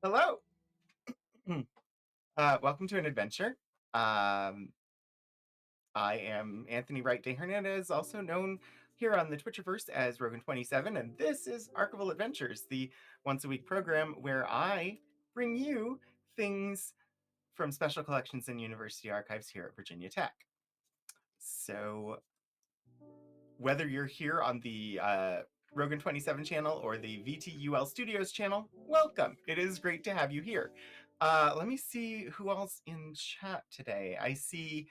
Hello. Welcome to an adventure. Um, I am Anthony Wright de Hernandez, also known here on the Twitcherverse as Rogan27, and this is Archival Adventures, the once a week program where I bring you things from special collections and university archives here at Virginia Tech. So, whether you're here on the Rogan27 channel or the VTUL Studios channel, welcome. It is great to have you here. Let me see who else in chat today. I see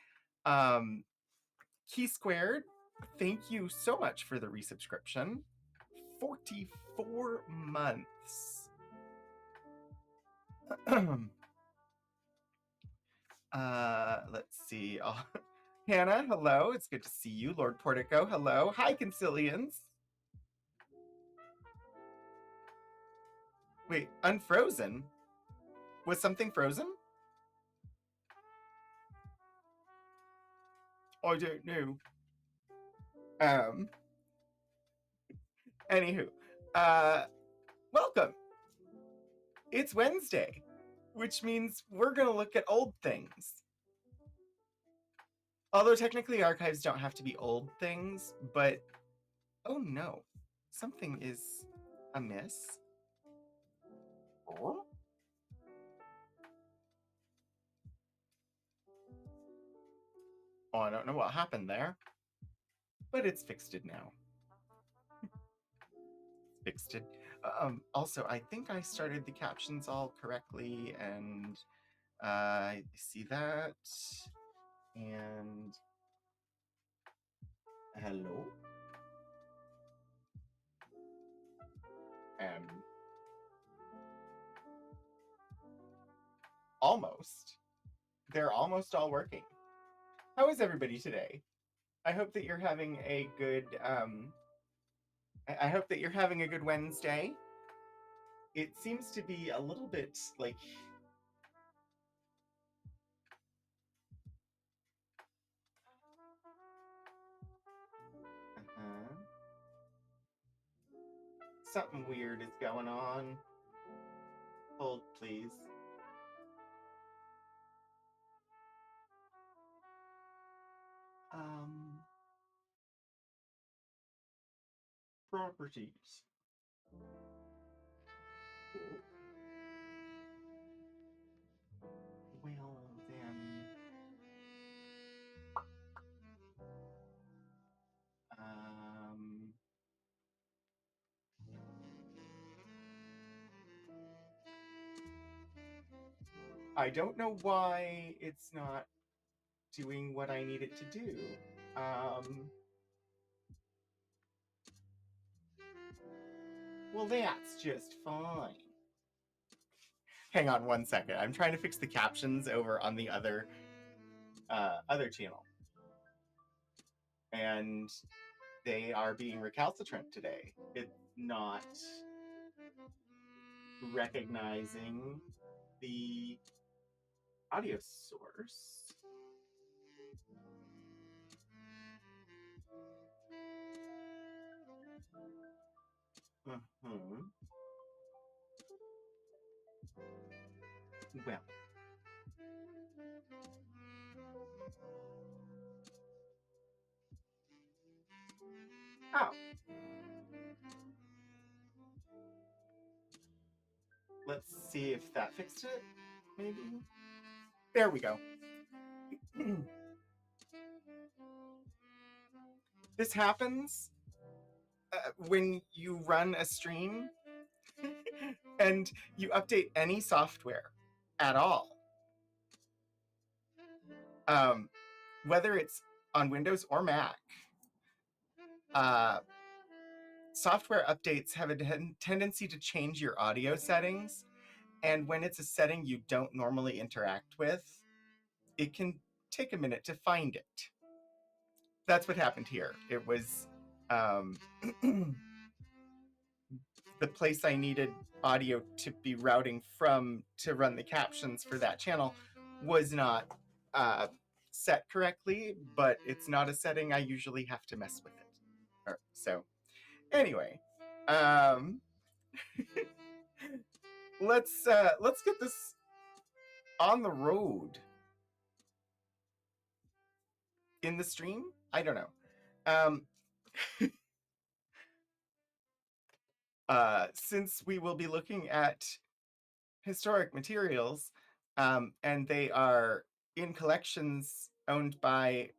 Key Squared. Thank you so much for the resubscription. 44 months. Let's see. Oh, Hannah, hello. It's good to see you. Lord Portico, hello. Hi, Concilians. Wait, unfrozen? Was something frozen? I don't know. Anywho, welcome. It's Wednesday, which means we're gonna look at old things. Although technically archives don't have to be old things, but oh no, something is amiss. Oh? Oh, I don't know what happened there, but it's fixed it now. Fixed it. Also, I think I started the captions all correctly, and I see that. And hello. Almost. They're almost all working. How is everybody today? I hope that you're having a good I hope that you're having a good Wednesday. It seems to be a little bit like something weird is going on. Hold, please. Properties. Well, then. I don't know why it's not doing what I need it to do. Well, that's just fine. Hang on one second. I'm trying to fix the captions over on the other channel. And they are being recalcitrant today. It's not recognizing the audio source. Well. Oh. Let's see if that fixed it, maybe? There we go. This happens when you run a stream and you update any software at all. Whether it's on Windows or Mac, software updates have a tendency to change your audio settings, and when it's a setting you don't normally interact with, it can take a minute to find it. That's what happened here. It was the place I needed audio to be routing from to run the captions for that channel was not set correctly, but it's not a setting I usually have to mess with it. So anyway, let's get this on the road. In the stream? I don't know. Since we will be looking at historic materials, and they are in collections owned by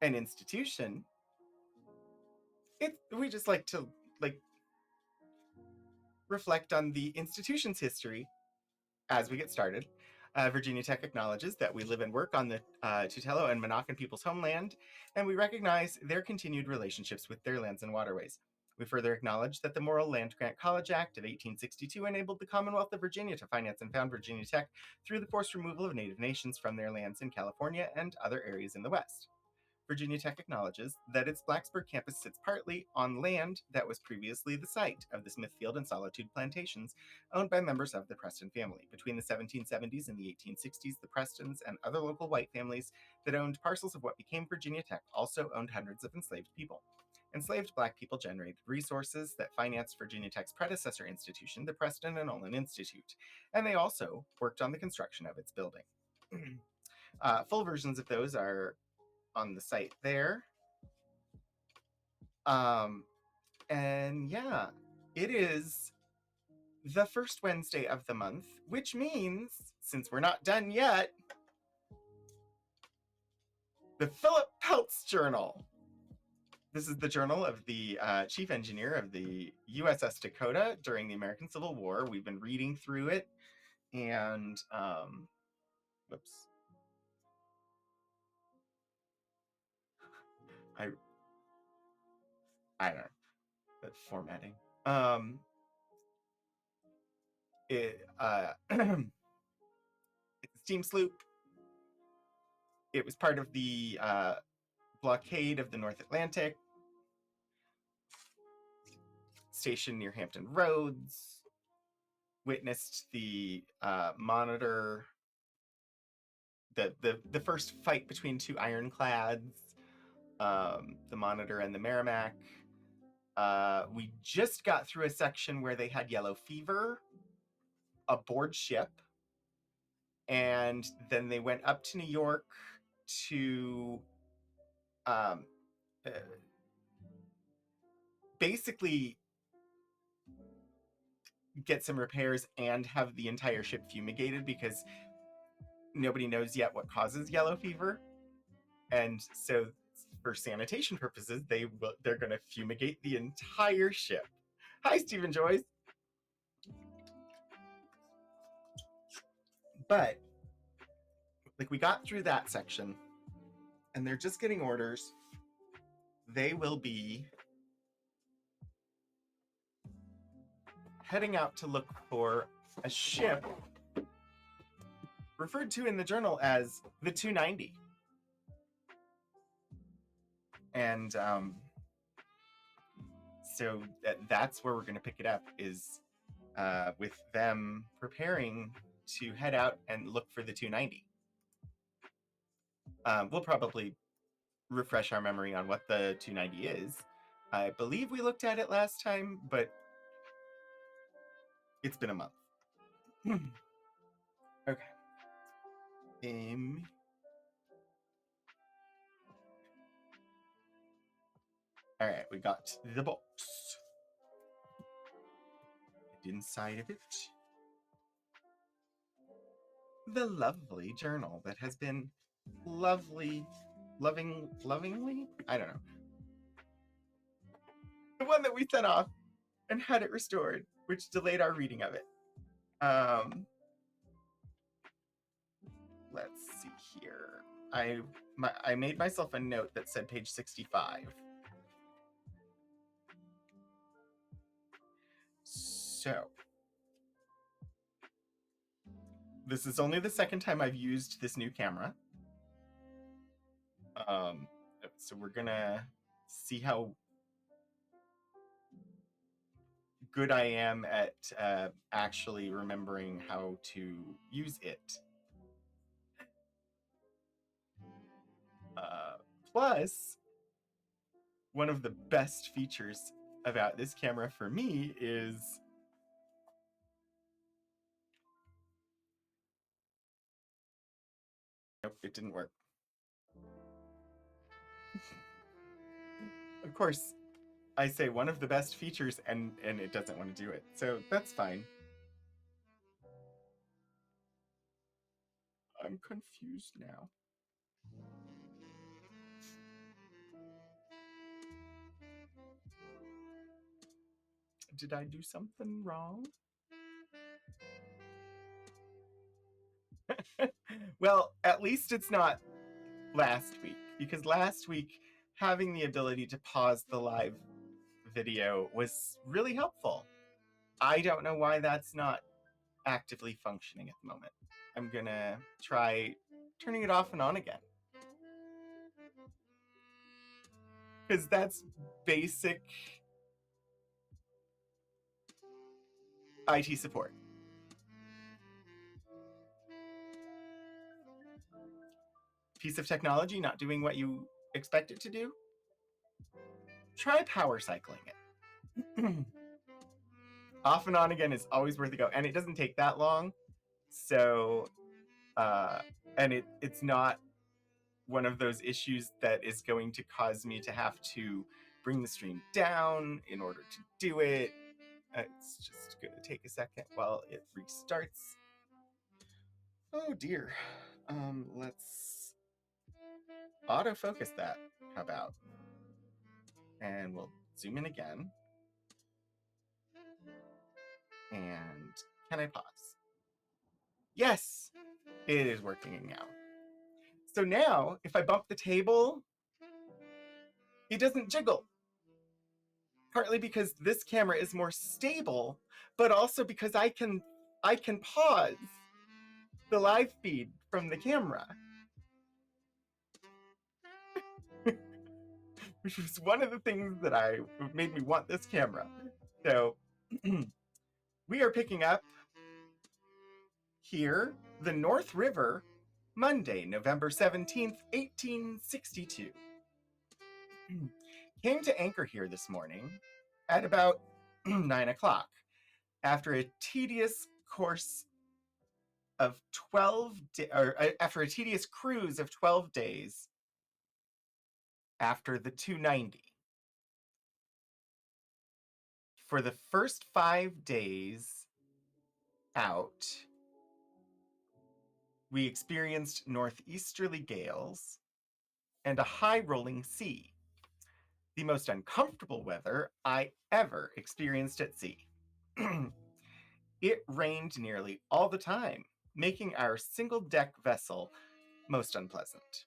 an institution, we just like to reflect on the institution's history as we get started. Virginia Tech acknowledges that we live and work on the Tutelo and Monacan people's homeland, and we recognize their continued relationships with their lands and waterways. We further acknowledge that the Morrill Land Grant College Act of 1862 enabled the Commonwealth of Virginia to finance and found Virginia Tech through the forced removal of Native nations from their lands in California and other areas in the West. Virginia Tech acknowledges that its Blacksburg campus sits partly on land that was previously the site of the Smithfield and Solitude plantations owned by members of the Preston family. Between the 1770s and the 1860s, the Prestons and other local white families that owned parcels of what became Virginia Tech also owned hundreds of enslaved people. Enslaved Black people generated resources that financed Virginia Tech's predecessor institution, the Preston and Olin Institute, and they also worked on the construction of its building. Full versions of those are on the site there. And yeah, it is the first Wednesday of the month, which means, since we're not done yet, the Philip Peltz Journal. This is the journal of the chief engineer of the USS Dacotah during the American Civil War. We've been reading through it, and whoops. I don't know, that formatting. It's a steam sloop. It was part of the blockade of the North Atlantic, stationed near Hampton Roads, witnessed the Monitor, the first fight between two ironclads, the Monitor and the Merrimack. We just got through a section where they had yellow fever aboard ship, and then they went up to New York to basically get some repairs and have the entire ship fumigated because nobody knows yet what causes yellow fever. And so for sanitation purposes, they're going to fumigate the entire ship. Hi, Stephen Joyce. But we got through that section, and they're just getting orders. They will be heading out to look for a ship referred to in the journal as the 290. And so that's where we're going to pick it up, is with them preparing to head out and look for the 290. We'll probably refresh our memory on what the 290 is. I believe we looked at it last time, but it's been a month. Okay. All right, we got the box. And inside of it, the lovely journal that has been lovingly, I don't know. The one that we sent off and had it restored, which delayed our reading of it. Let's see here. I made myself a note that said page 65. So, this is only the second time I've used this new camera. So we're gonna see how good I am at actually remembering how to use it. Plus, one of the best features about this camera for me is Nope, it didn't work. Of course, I say one of the best features and it doesn't want to do it. So that's fine. I'm confused now. Did I do something wrong? Well, at least it's not last week, because last week having the ability to pause the live video was really helpful. I don't know why that's not actively functioning at the moment. I'm gonna try turning it off and on again, because that's basic IT support. Piece of technology not doing what you expect it to do? Try power cycling it. Off and on again is always worth a go, and it doesn't take that long. So, and it's not one of those issues that is going to cause me to have to bring the stream down in order to do it. It's just going to take a second while it restarts. Oh dear. Let's autofocus that. How about? And we'll zoom in again. And can I pause? Yes, it is working now. So now, if I bump the table, it doesn't jiggle. Partly because this camera is more stable, but also because I can pause the live feed from the camera. Which was one of the things that made me want this camera. So we are picking up here the North River, Monday, November 17th, 1862. Came to anchor here this morning at about 9 o'clock after a tedious course of 12 after a tedious cruise of 12 days after the 290. For the first 5 days out, we experienced northeasterly gales and a high rolling sea, the most uncomfortable weather I ever experienced at sea. It rained nearly all the time, making our single-deck vessel most unpleasant.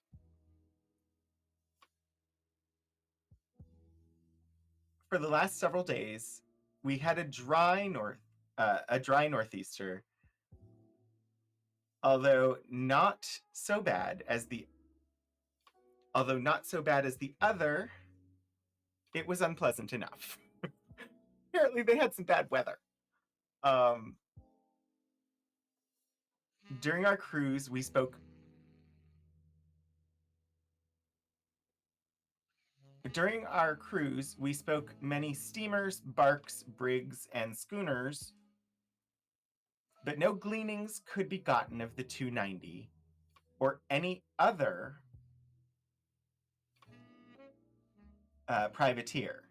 For the last several days, we had a dry northeaster, although not so bad as the other. It was unpleasant enough. Apparently, they had some bad weather. During our cruise, we spoke many steamers, barks, brigs, and schooners, but no gleanings could be gotten of the 290 or any other privateer.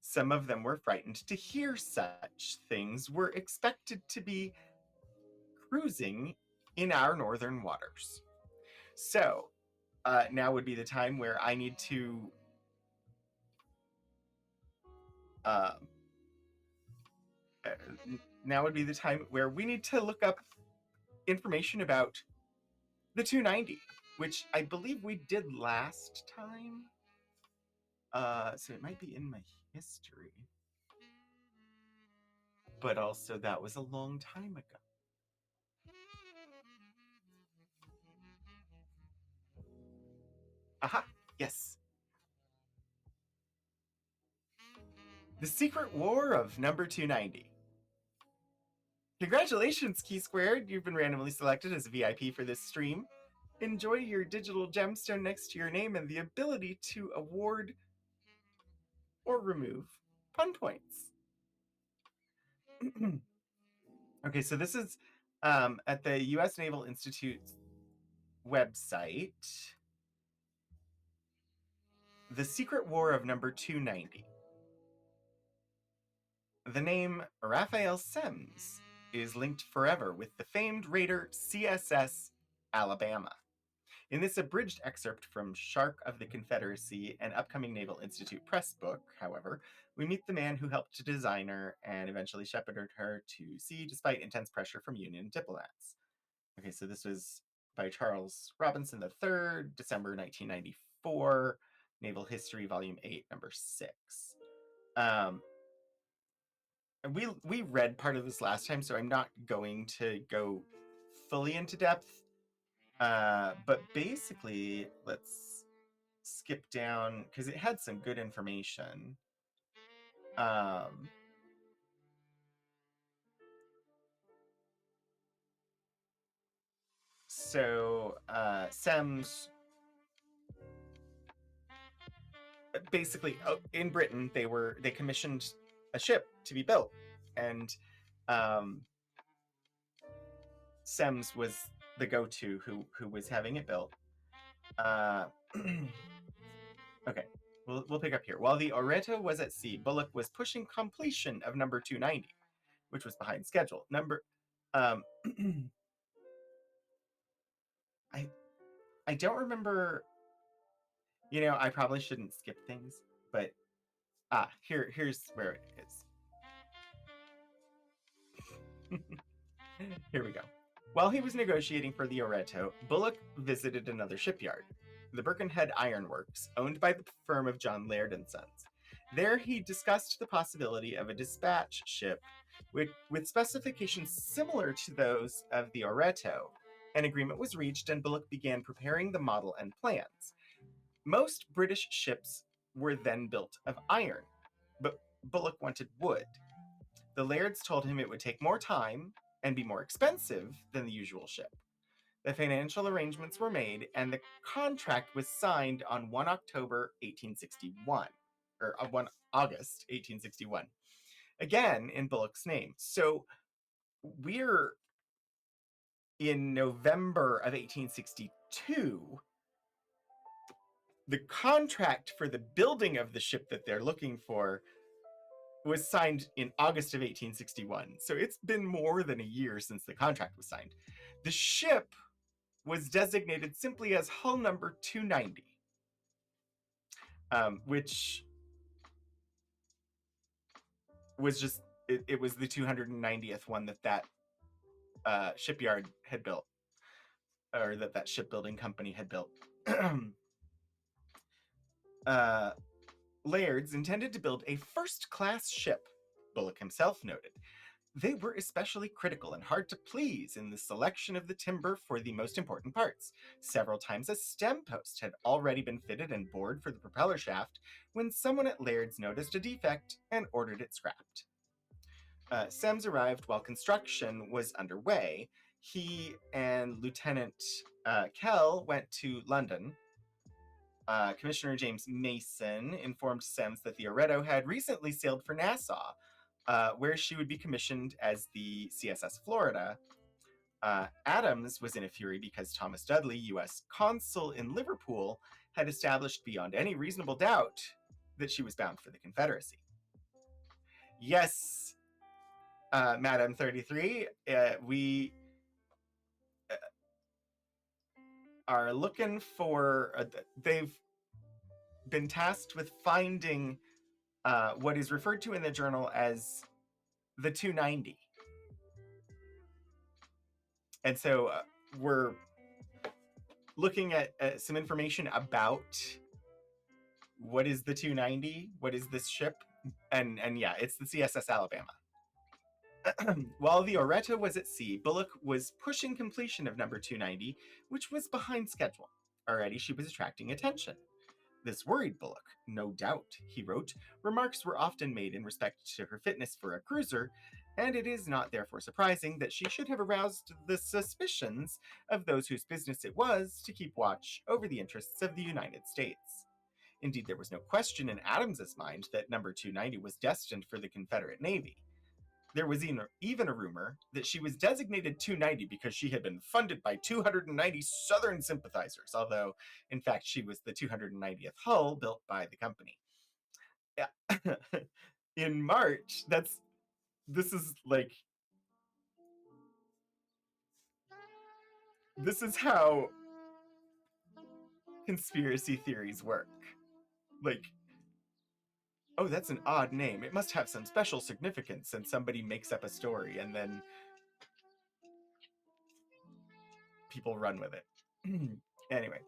Some of them were frightened to hear such things were expected to be cruising in our northern waters. So now would be the time where I need to now would be the time where we need to look up information about the 290, which I believe we did last time. So it might be in my history. But also that was a long time ago. Aha, yes. The Secret War of Number 290. Congratulations, Key Squared. You've been randomly selected as a VIP for this stream. Enjoy your digital gemstone next to your name and the ability to award or remove fun points. Okay, so this is at the U.S. Naval Institute website, The Secret War of Number 290. The name Raphael Semmes is linked forever with the famed raider CSS Alabama. In this abridged excerpt from Shark of the Confederacy, an upcoming Naval Institute press book, however, we meet the man who helped to design her and eventually shepherded her to sea despite intense pressure from Union diplomats. Okay, so this was by Charles Robinson III, December 1994, Naval History, Volume 8, Number 6. We read part of this last time, so I'm not going to go fully into depth. But basically, let's skip down because it had some good information. Semmes basically in Britain they commissioned a ship to be built, and Semmes was the go-to who was having it built. Okay, we'll pick up here. While the Oreto was at sea, Bullock was pushing completion of number 290, which was behind schedule. I don't remember. I probably shouldn't skip things, but here's where it is. Here we go. While he was negotiating for the Oreto, Bullock visited another shipyard, the Birkenhead Iron Works, owned by the firm of John Laird and Sons. There he discussed the possibility of a dispatch ship with specifications similar to those of the Oreto. An agreement was reached and Bullock began preparing the model and plans. Most British ships were then built of iron, but Bullock wanted wood. The Lairds told him it would take more time and be more expensive than the usual ship. The financial arrangements were made, and the contract was signed on 1 October 1861, or 1 August 1861, again in Bullock's name. So we're in November of 1862. The contract for the building of the ship that they're looking for was signed in August of 1861. So it's been more than a year since the contract was signed. The ship was designated simply as hull number 290, which was just, it was the 290th one that shipyard had built, or that shipbuilding company had built. Lairds intended to build a first-class ship, Bullock himself noted. They were especially critical and hard to please in the selection of the timber for the most important parts. Several times a stem post had already been fitted and bored for the propeller shaft when someone at Laird's noticed a defect and ordered it scrapped. Semmes arrived while construction was underway. He and Lieutenant Kell went to London. Commissioner James Mason informed Semmes that the Oreto had recently sailed for Nassau, where she would be commissioned as the CSS Florida. Adams was in a fury because Thomas Dudley, U.S. consul in Liverpool, had established beyond any reasonable doubt that she was bound for the Confederacy. Yes, Madam 33, we are looking for... they've been tasked with finding what is referred to in the journal as the 290. And so we're looking at some information about what is the 290, what is this ship, and yeah, it's the CSS Alabama. While the Oreto was at sea, Bullock was pushing completion of number 290, which was behind schedule. Already she was attracting attention. This worried Bullock, no doubt, he wrote. Remarks were often made in respect to her fitness for a cruiser, and it is not therefore surprising that she should have aroused the suspicions of those whose business it was to keep watch over the interests of the United States. Indeed, there was no question in Adams's mind that number 290 was destined for the Confederate Navy. There was even a rumor that she was designated 290 because she had been funded by 290 Southern sympathizers, although, in fact, she was the 290th hull built by the company. Yeah. In March, this is like, this is how conspiracy theories work. Like, oh, that's an odd name. It must have some special significance, and somebody makes up a story, and then people run with it. Anyway,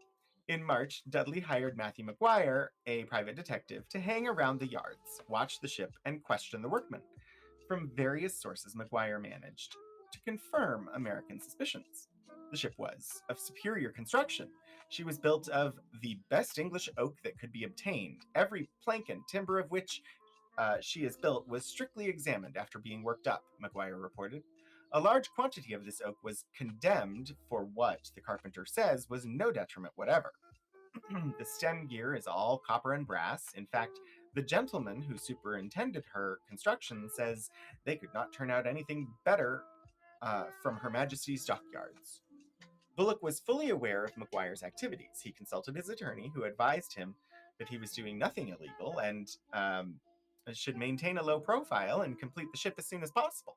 in March, Dudley hired Matthew McGuire, a private detective, to hang around the yards, watch the ship, and question the workmen. From various sources, McGuire managed to confirm American suspicions. The ship was of superior construction. She was built of the best English oak that could be obtained, every plank and timber of which she is built was strictly examined after being worked up, McGuire reported. A large quantity of this oak was condemned for what, the carpenter says, was no detriment whatever. The stem gear is all copper and brass. In fact, the gentleman who superintended her construction says they could not turn out anything better from Her Majesty's dockyards. Bullock was fully aware of McGuire's activities. He consulted his attorney, who advised him that he was doing nothing illegal and should maintain a low profile and complete the ship as soon as possible.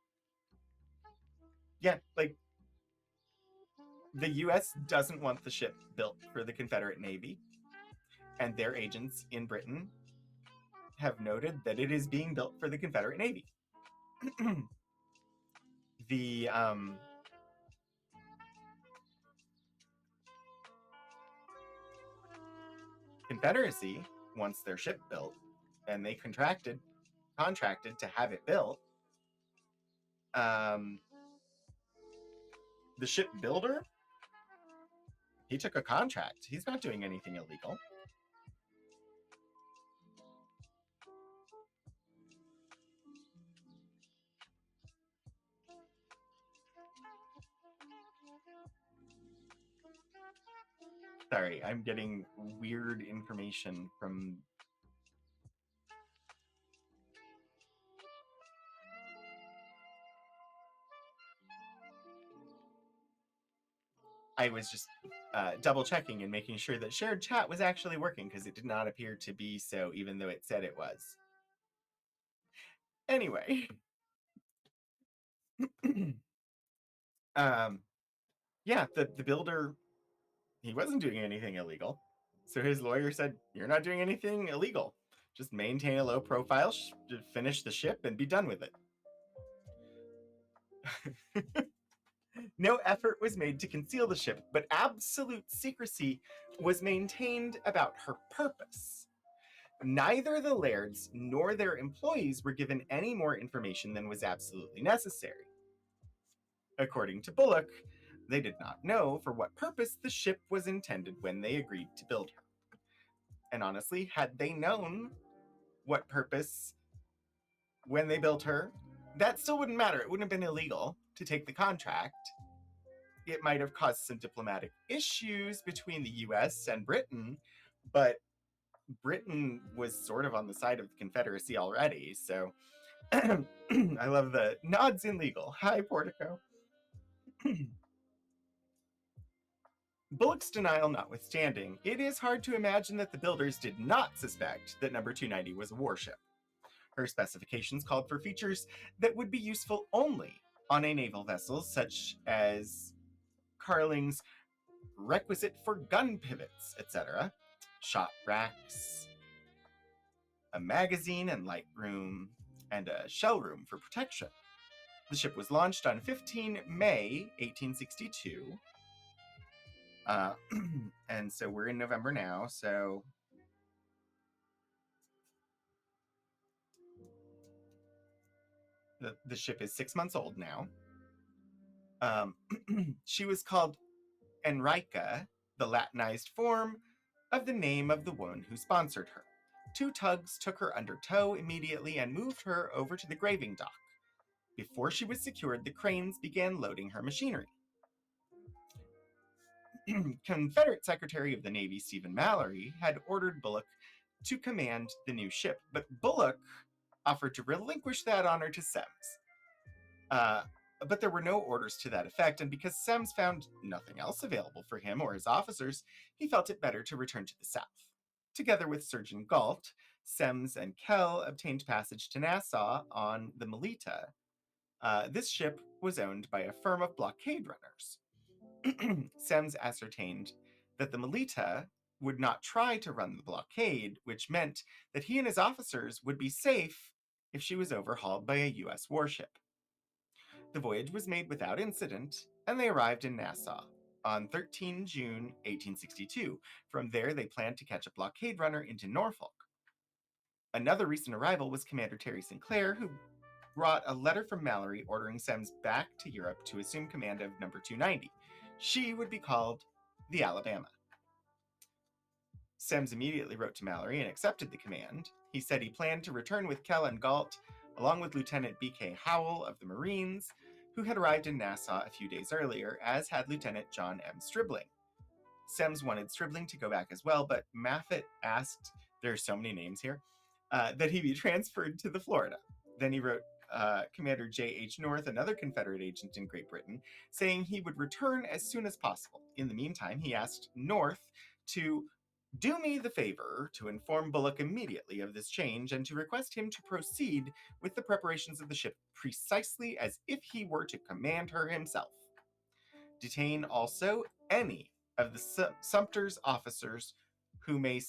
Yeah, like, the U.S. doesn't want the ship built for the Confederate Navy, and their agents in Britain have noted that it is being built for the Confederate Navy. The Confederacy wants their ship built, and they contracted to have it built. The ship builder, he took a contract. He's not doing anything illegal. Sorry, I'm getting weird information from... I was just double checking and making sure that shared chat was actually working, because it did not appear to be so, even though it said it was. Anyway. Yeah, the builder, he wasn't doing anything illegal. So his lawyer said, you're not doing anything illegal. Just maintain a low profile, finish the ship, and be done with it. No effort was made to conceal the ship, but absolute secrecy was maintained about her purpose. Neither the Lairds nor their employees were given any more information than was absolutely necessary. According to Bullock, they did not know for what purpose the ship was intended when they agreed to build her. And honestly, had they known what purpose when they built her, that still wouldn't matter. It wouldn't have been illegal to take the contract. It might have caused some diplomatic issues between the US and Britain, but Britain was sort of on the side of the Confederacy already, so I love the nods in legal. Hi, Portico. Bullock's denial notwithstanding, it is hard to imagine that the builders did not suspect that number 290 was a warship. Her specifications called for features that would be useful only on a naval vessel, such as Carling's requisite for gun pivots, etc., shot racks, a magazine and light room, and a shell room for protection. The ship was launched on 15 May 1862. And so we're in November now, so the ship is 6 months old now. She was called Enrica, the Latinized form of the name of the woman who sponsored her. 2 tugs took her under tow immediately and moved her over to the graving dock. Before she was secured, the cranes began loading her machinery. Confederate Secretary of the Navy Stephen Mallory had ordered Bullock to command the new ship, but Bullock offered to relinquish that honor to Semmes. But there were no orders to that effect, and because Semmes found nothing else available for him or his officers, he felt it better to return to the south. Together with Surgeon Galt, Semmes and Kell obtained passage to Nassau on the Melita. This ship was owned by a firm of blockade runners. Semmes ascertained that the Melita would not try to run the blockade, which meant that he and his officers would be safe if she was overhauled by a U.S. warship. The voyage was made without incident, and they arrived in Nassau on 13 June 1862. From there, they planned to catch a blockade runner into Norfolk. Another recent arrival was Commander Terry Sinclair, who brought a letter from Mallory ordering Semmes back to Europe to assume command of number 290. She would be called the Alabama. Semmes immediately wrote to Mallory and accepted the command. He said he planned to return with Kell and Galt, along with Lieutenant B.K. Howell of the Marines, who had arrived in Nassau a few days earlier, as had Lieutenant John M. Stribling. Semmes wanted Stribling to go back as well, but Maffitt asked, there are so many names here, that he be transferred to the Florida. Then he wrote Commander J.H. North, another Confederate agent in Great Britain, saying he would return as soon as possible. In the meantime, he asked North to do me the favor to inform Bullock immediately of this change and to request him to proceed with the preparations of the ship precisely as if he were to command her himself. Detain also any of the Sumter's officers who may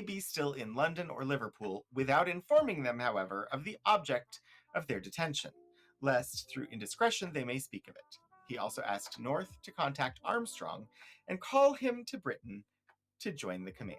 be still in London or Liverpool, without informing them, however, of the object of their detention, lest through indiscretion they may speak of it. He also asked North to contact Armstrong and call him to Britain to join the command.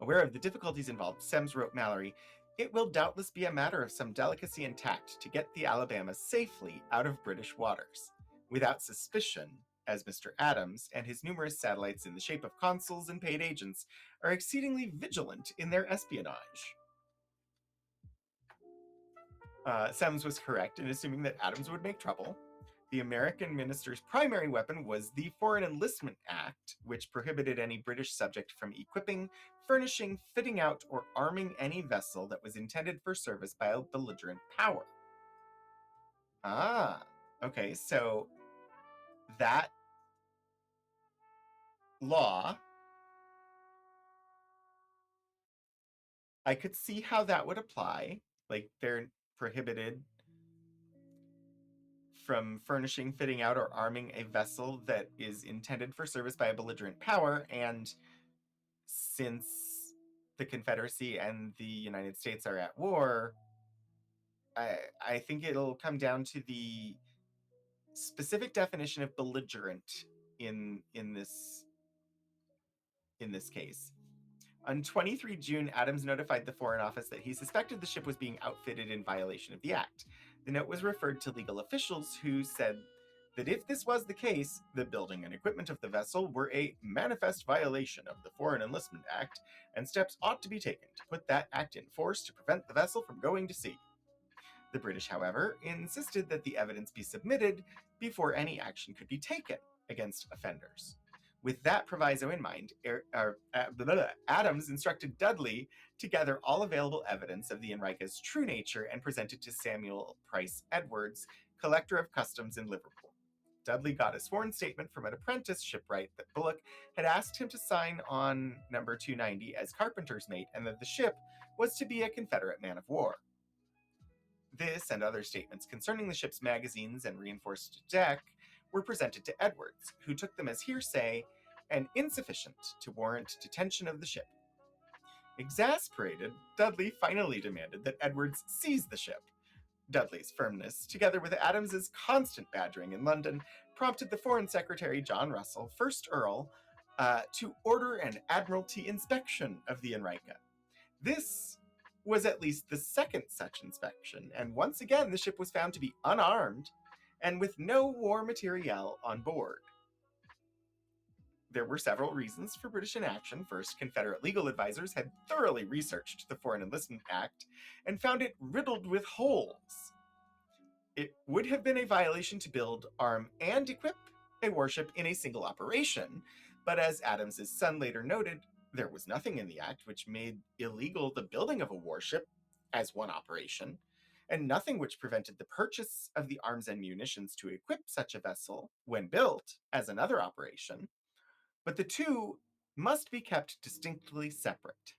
Aware of the difficulties involved, Semmes wrote Mallory, "It will doubtless be a matter of some delicacy and tact to get the Alabama safely out of British waters, without suspicion, as Mr. Adams and his numerous satellites in the shape of consuls and paid agents are exceedingly vigilant in their espionage." Semmes was correct in assuming that Adams would make trouble. The American minister's primary weapon was the Foreign Enlistment Act, which prohibited any British subject from equipping, furnishing, fitting out, or arming any vessel that was intended for service by a belligerent power. Okay, so that law, I could see how that would apply. Like, they're prohibited from furnishing, fitting out, or arming a vessel that is intended for service by a belligerent power, and since the Confederacy and the United States are at war, I think it'll come down to the specific definition of belligerent in this case. On 23 June, Adams notified the Foreign Office that he suspected the ship was being outfitted in violation of the act. The note was referred to legal officials, who said that if this was the case, the building and equipment of the vessel were a manifest violation of the Foreign Enlistment Act, and steps ought to be taken to put that act in force to prevent the vessel from going to sea. The British, however, insisted that the evidence be submitted before any action could be taken against offenders. With that proviso in mind, Adams instructed Dudley to gather all available evidence of the Enrica's true nature and present it to Samuel Price Edwards, collector of customs in Liverpool. Dudley got a sworn statement from an apprentice shipwright that Bullock had asked him to sign on number 290 as carpenter's mate, and that the ship was to be a Confederate man of war. This and other statements concerning the ship's magazines and reinforced deck were presented to Edwards, who took them as hearsay and insufficient to warrant detention of the ship. Exasperated, Dudley finally demanded that Edwards seize the ship. Dudley's firmness, together with Adams's constant badgering in London, prompted the Foreign Secretary John Russell, 1st Earl, to order an admiralty inspection of the Enrica. This was at least the second such inspection, and once again the ship was found to be unarmed and with no war materiel on board. There were several reasons for British inaction. First, Confederate legal advisors had thoroughly researched the Foreign Enlistment Act and found it riddled with holes. It would have been a violation to build, arm, and equip a warship in a single operation, but as Adams's son later noted, there was nothing in the act which made illegal the building of a warship, as one operation, and nothing which prevented the purchase of the arms and munitions to equip such a vessel, when built, as another operation, but the two must be kept distinctly separate.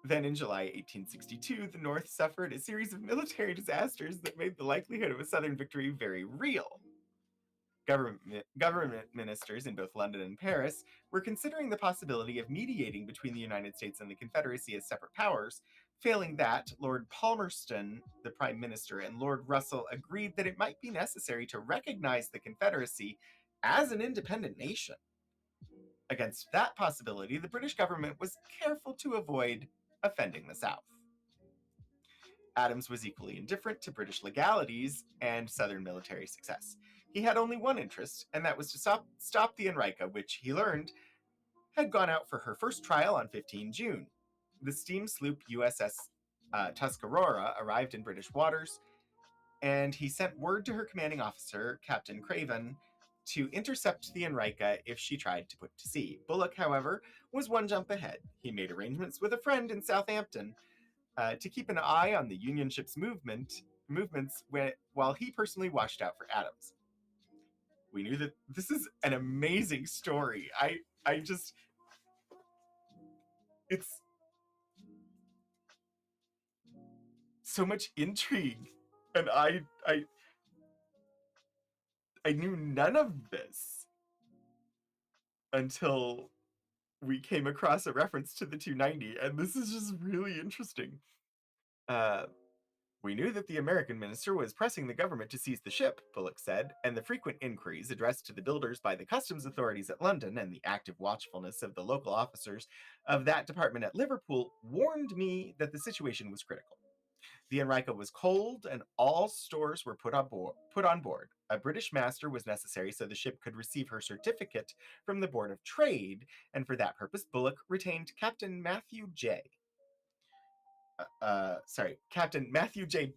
Then in July 1862, the North suffered a series of military disasters that made the likelihood of a Southern victory very real. Government ministers in both London and Paris were considering the possibility of mediating between the United States and the Confederacy as separate powers. Failing that, Lord Palmerston, the Prime Minister, and Lord Russell agreed that it might be necessary to recognize the Confederacy as an independent nation. Against that possibility, the British government was careful to avoid offending the South. Adams was equally indifferent to British legalities and Southern military success. He had only one interest, and that was to stop the Enrica, which he learned had gone out for her first trial on 15 June. The steam sloop USS Tuscarora arrived in British waters, and he sent word to her commanding officer, Captain Craven, to intercept the Enrica if she tried to put to sea. Bullock, however, was one jump ahead. He made arrangements with a friend in Southampton to keep an eye on the Union ship's movements while he personally watched out for Adams. We knew that this is an amazing story. It's so much intrigue, and I knew none of this until we came across a reference to the 290, and this is just really interesting. We knew that the American minister was pressing the government to seize the ship, Bullock said, and the frequent inquiries addressed to the builders by the customs authorities at London and the active watchfulness of the local officers of that department at Liverpool warned me that the situation was critical. The Enrica was cold, and all stores were put on board. A British master was necessary so the ship could receive her certificate from the Board of Trade, and for that purpose, Bullock retained Captain Matthew J.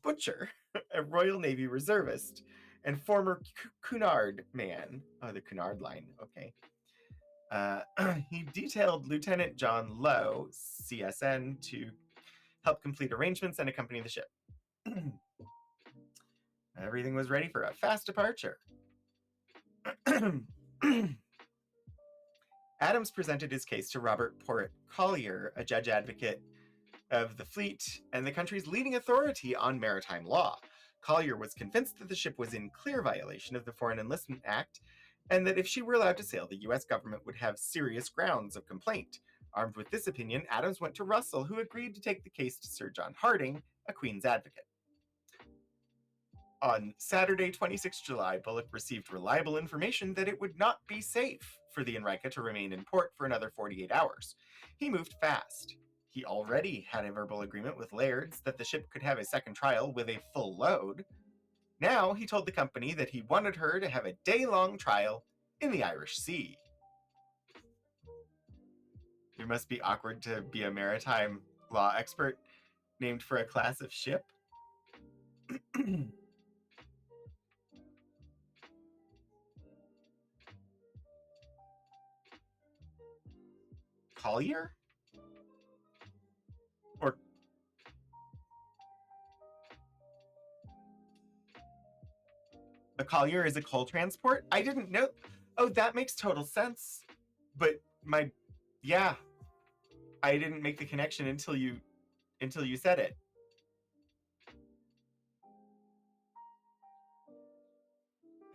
Butcher, a Royal Navy reservist and former Cunard man. Oh, the Cunard line. Okay. He detailed Lieutenant John Lowe, CSN, to help complete arrangements and accompany the ship. Everything was ready for a fast departure. Adams presented his case to Robert Porritt Collier, a judge advocate of the fleet and the country's leading authority on maritime law. Collier was convinced that the ship was in clear violation of the Foreign Enlistment Act, and that if she were allowed to sail, the U.S. government would have serious grounds of complaint. Armed with this opinion, Adams went to Russell, who agreed to take the case to Sir John Harding, a Queen's advocate. On Saturday, 26 July, Bullock received reliable information that it would not be safe for the Enrica to remain in port for another 48 hours. He moved fast. He already had a verbal agreement with Laird's that the ship could have a second trial with a full load. Now he told the company that he wanted her to have a day-long trial in the Irish Sea. It must be awkward to be a maritime law expert named for a class of ship. Collier? Or a collier is a coal transport? I didn't know. Oh, that makes total sense. But yeah, I didn't make the connection until you said it.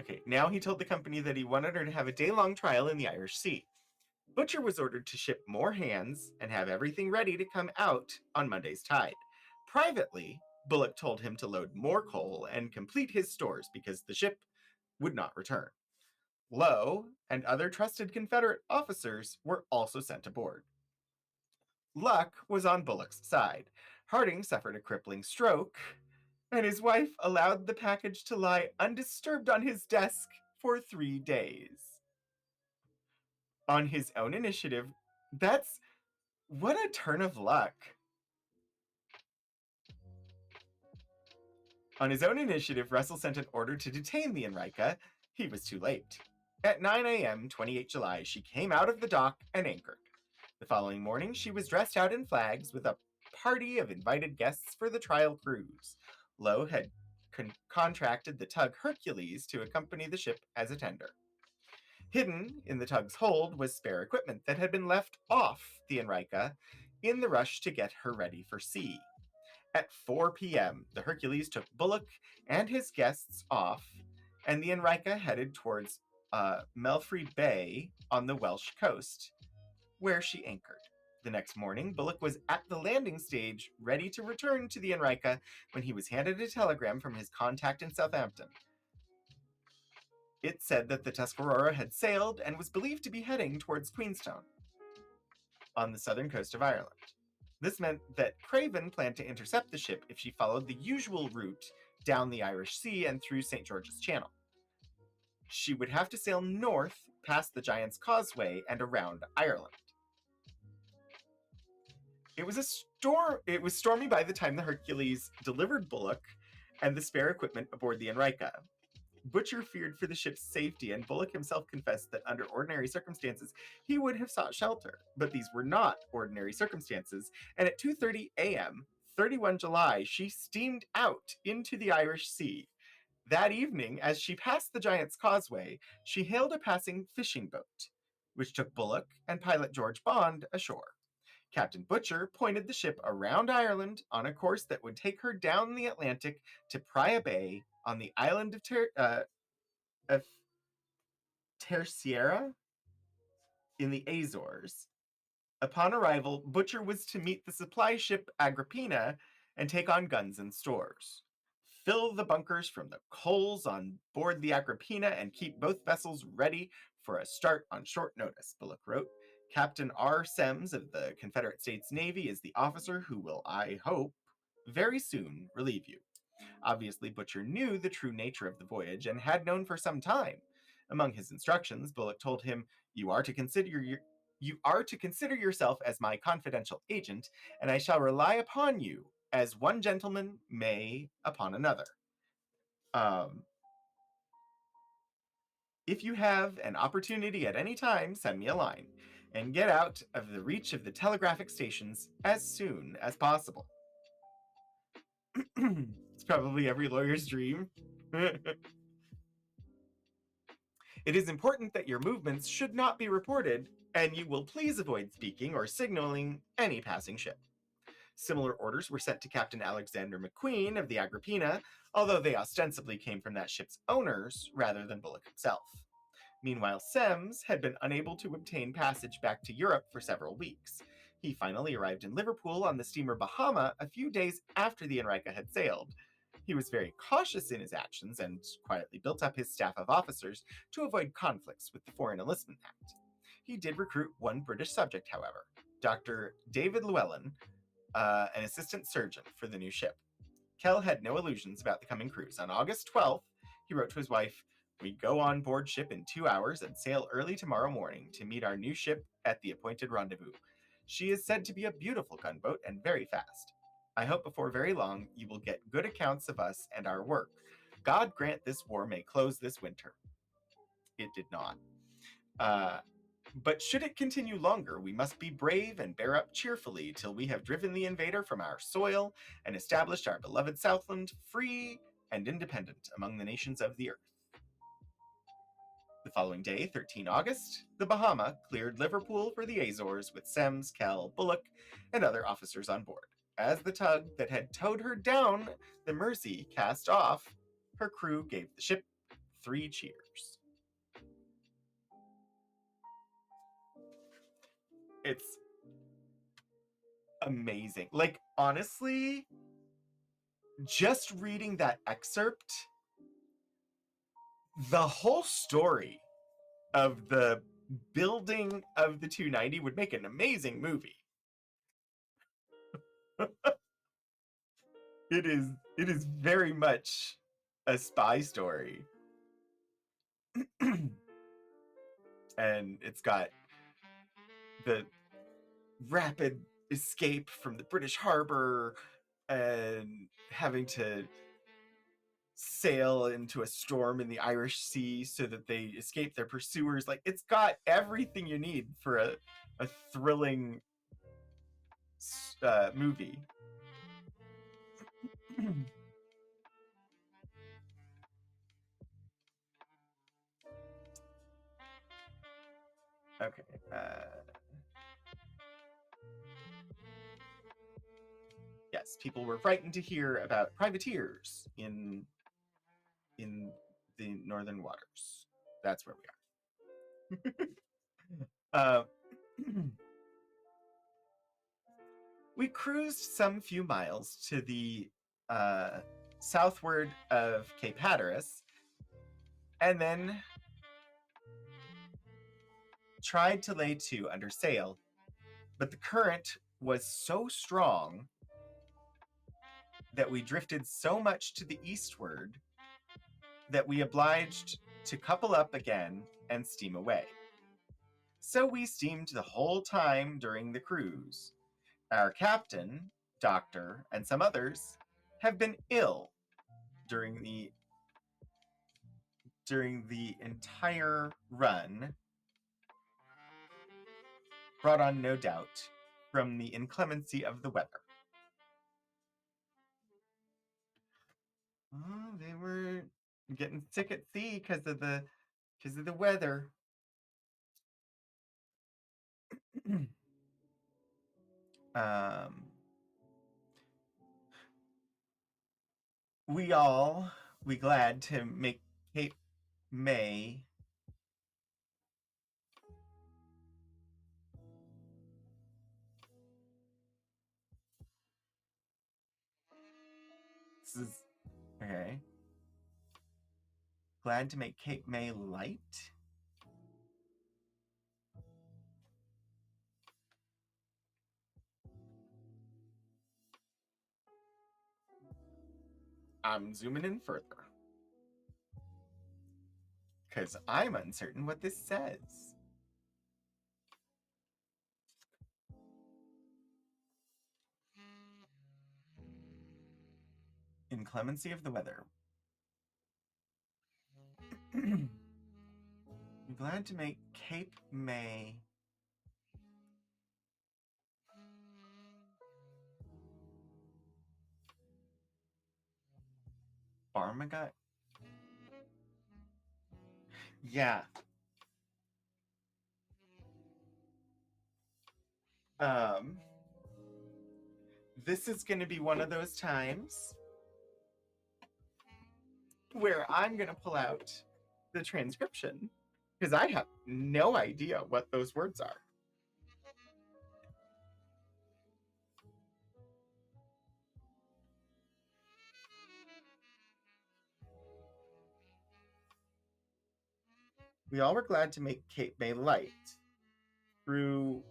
Okay, now he told the company that he wanted her to have a day-long trial in the Irish Sea. Butcher was ordered to ship more hands and have everything ready to come out on Monday's tide. Privately, Bullock told him to load more coal and complete his stores because the ship would not return. Lowe and other trusted Confederate officers were also sent aboard. Luck was on Bullock's side. Harding suffered a crippling stroke, and his wife allowed the package to lie undisturbed on his desk for 3 days. On his own initiative, what a turn of luck. On his own initiative, Russell sent an order to detain the Enrica. He was too late. At 9 a.m., 28 July, she came out of the dock and anchored. The following morning, she was dressed out in flags with a party of invited guests for the trial cruise. Lowe had contracted the tug Hercules to accompany the ship as a tender. Hidden in the tug's hold was spare equipment that had been left off the Enrica in the rush to get her ready for sea. At 4 p.m., the Hercules took Bullock and his guests off, and the Enrica headed towards Melfrey Bay on the Welsh coast, where she anchored. The next morning, Bullock was at the landing stage, ready to return to the Enrica, when he was handed a telegram from his contact in Southampton. It said that the Tuscarora had sailed and was believed to be heading towards Queenstown, on the southern coast of Ireland. This meant that Craven planned to intercept the ship if she followed the usual route down the Irish Sea and through St. George's Channel. She would have to sail north past the Giant's Causeway and around Ireland. It was stormy by the time the Hercules delivered Bullock and the spare equipment aboard the Enrica. Butcher feared for the ship's safety, and Bullock himself confessed that under ordinary circumstances he would have sought shelter. But these were not ordinary circumstances, and at 2:30 a.m., 31 July, she steamed out into the Irish Sea. That evening, as she passed the Giant's Causeway, she hailed a passing fishing boat, which took Bullock and pilot George Bond ashore. Captain Butcher pointed the ship around Ireland on a course that would take her down the Atlantic to Praia Bay on the island of Terceira in the Azores. Upon arrival, Butcher was to meet the supply ship Agrippina and take on guns and stores. Fill the bunkers from the coals on board the Agrippina and keep both vessels ready for a start on short notice, Bullock wrote. Captain R. Semmes of the Confederate States Navy is the officer who will, I hope, very soon relieve you. Obviously, Butcher knew the true nature of the voyage and had known for some time. Among his instructions, Bullock told him, You are to consider yourself as my confidential agent, and I shall rely upon you as one gentleman may upon another. If you have an opportunity at any time, send me a line, and get out of the reach of the telegraphic stations as soon as possible. It's probably every lawyer's dream. It is important that your movements should not be reported, and you will please avoid speaking or signaling any passing ship. Similar orders were sent to Captain Alexander McQueen of the Agrippina, although they ostensibly came from that ship's owners rather than Bullock himself. Meanwhile, Semmes had been unable to obtain passage back to Europe for several weeks. He finally arrived in Liverpool on the steamer Bahama a few days after the Enrica had sailed. He was very cautious in his actions and quietly built up his staff of officers to avoid conflicts with the Foreign Enlistment Act. He did recruit one British subject, however, Dr. David Llewellyn, an assistant surgeon for the new ship. Kell had no illusions about the coming cruise. On August 12th, he wrote to his wife, We go on board ship in 2 hours and sail early tomorrow morning to meet our new ship at the appointed rendezvous. She is said to be a beautiful gunboat and very fast. I hope before very long you will get good accounts of us and our work. God grant this war may close this winter. It did not. But should it continue longer, we must be brave and bear up cheerfully till we have driven the invader from our soil and established our beloved Southland free and independent among the nations of the earth. The following day, 13 August, the Bahama cleared Liverpool for the Azores with Semmes, Kell, Bullock, and other officers on board. As the tug that had towed her down the Mersey cast off, her crew gave the ship 3 cheers. It's amazing. Like, honestly, just reading that excerpt, the whole story of the building of the 290 would make an amazing movie. It is very much a spy story. And it's got the rapid escape from the British harbor and having to sail into a storm in the Irish Sea so that they escape their pursuers. Like, it's got everything you need for a thrilling movie. Okay. Yes, people were frightened to hear about privateers in the northern waters. That's where we are. We cruised some few miles to the southward of Cape Hatteras, and then tried to lay to under sail, but the current was so strong that we drifted so much to the eastward that we obliged to couple up again and steam away. So we steamed the whole time during the cruise. Our captain, doctor, and some others have been ill during the entire run, brought on no doubt from the inclemency of the weather. Oh, they were getting sick at sea because of the weather. We glad to make Cape May this is okay. Glad to make Cape May light. I'm zooming in further because I'm uncertain what this says. Inclemency of the weather. I'm glad to make Cape May Barmagut. Yeah. This is going to be one of those times where I'm going to pull out the transcription because I have no idea what those words are. We all were glad to make Cape May light through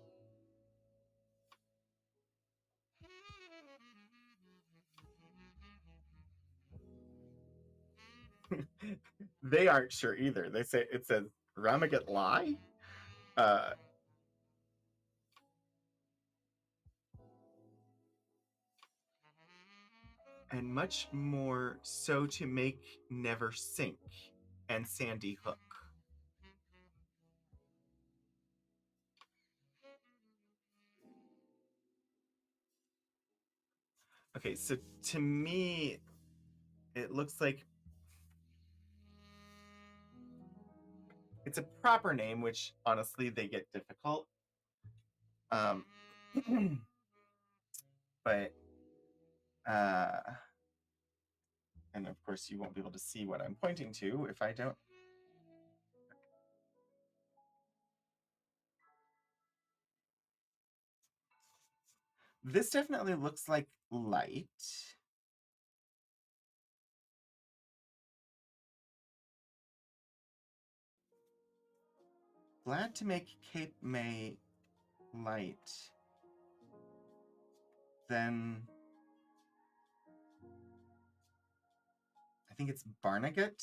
they aren't sure either. They say it says Ramagat lie. And much more so to make never sink and Sandy Hook. Okay, so to me, it looks like it's a proper name, which honestly they get difficult. But and of course you won't be able to see what I'm pointing to if I don't. This definitely looks like light. Glad to make Cape May light. Then I think it's Barnegat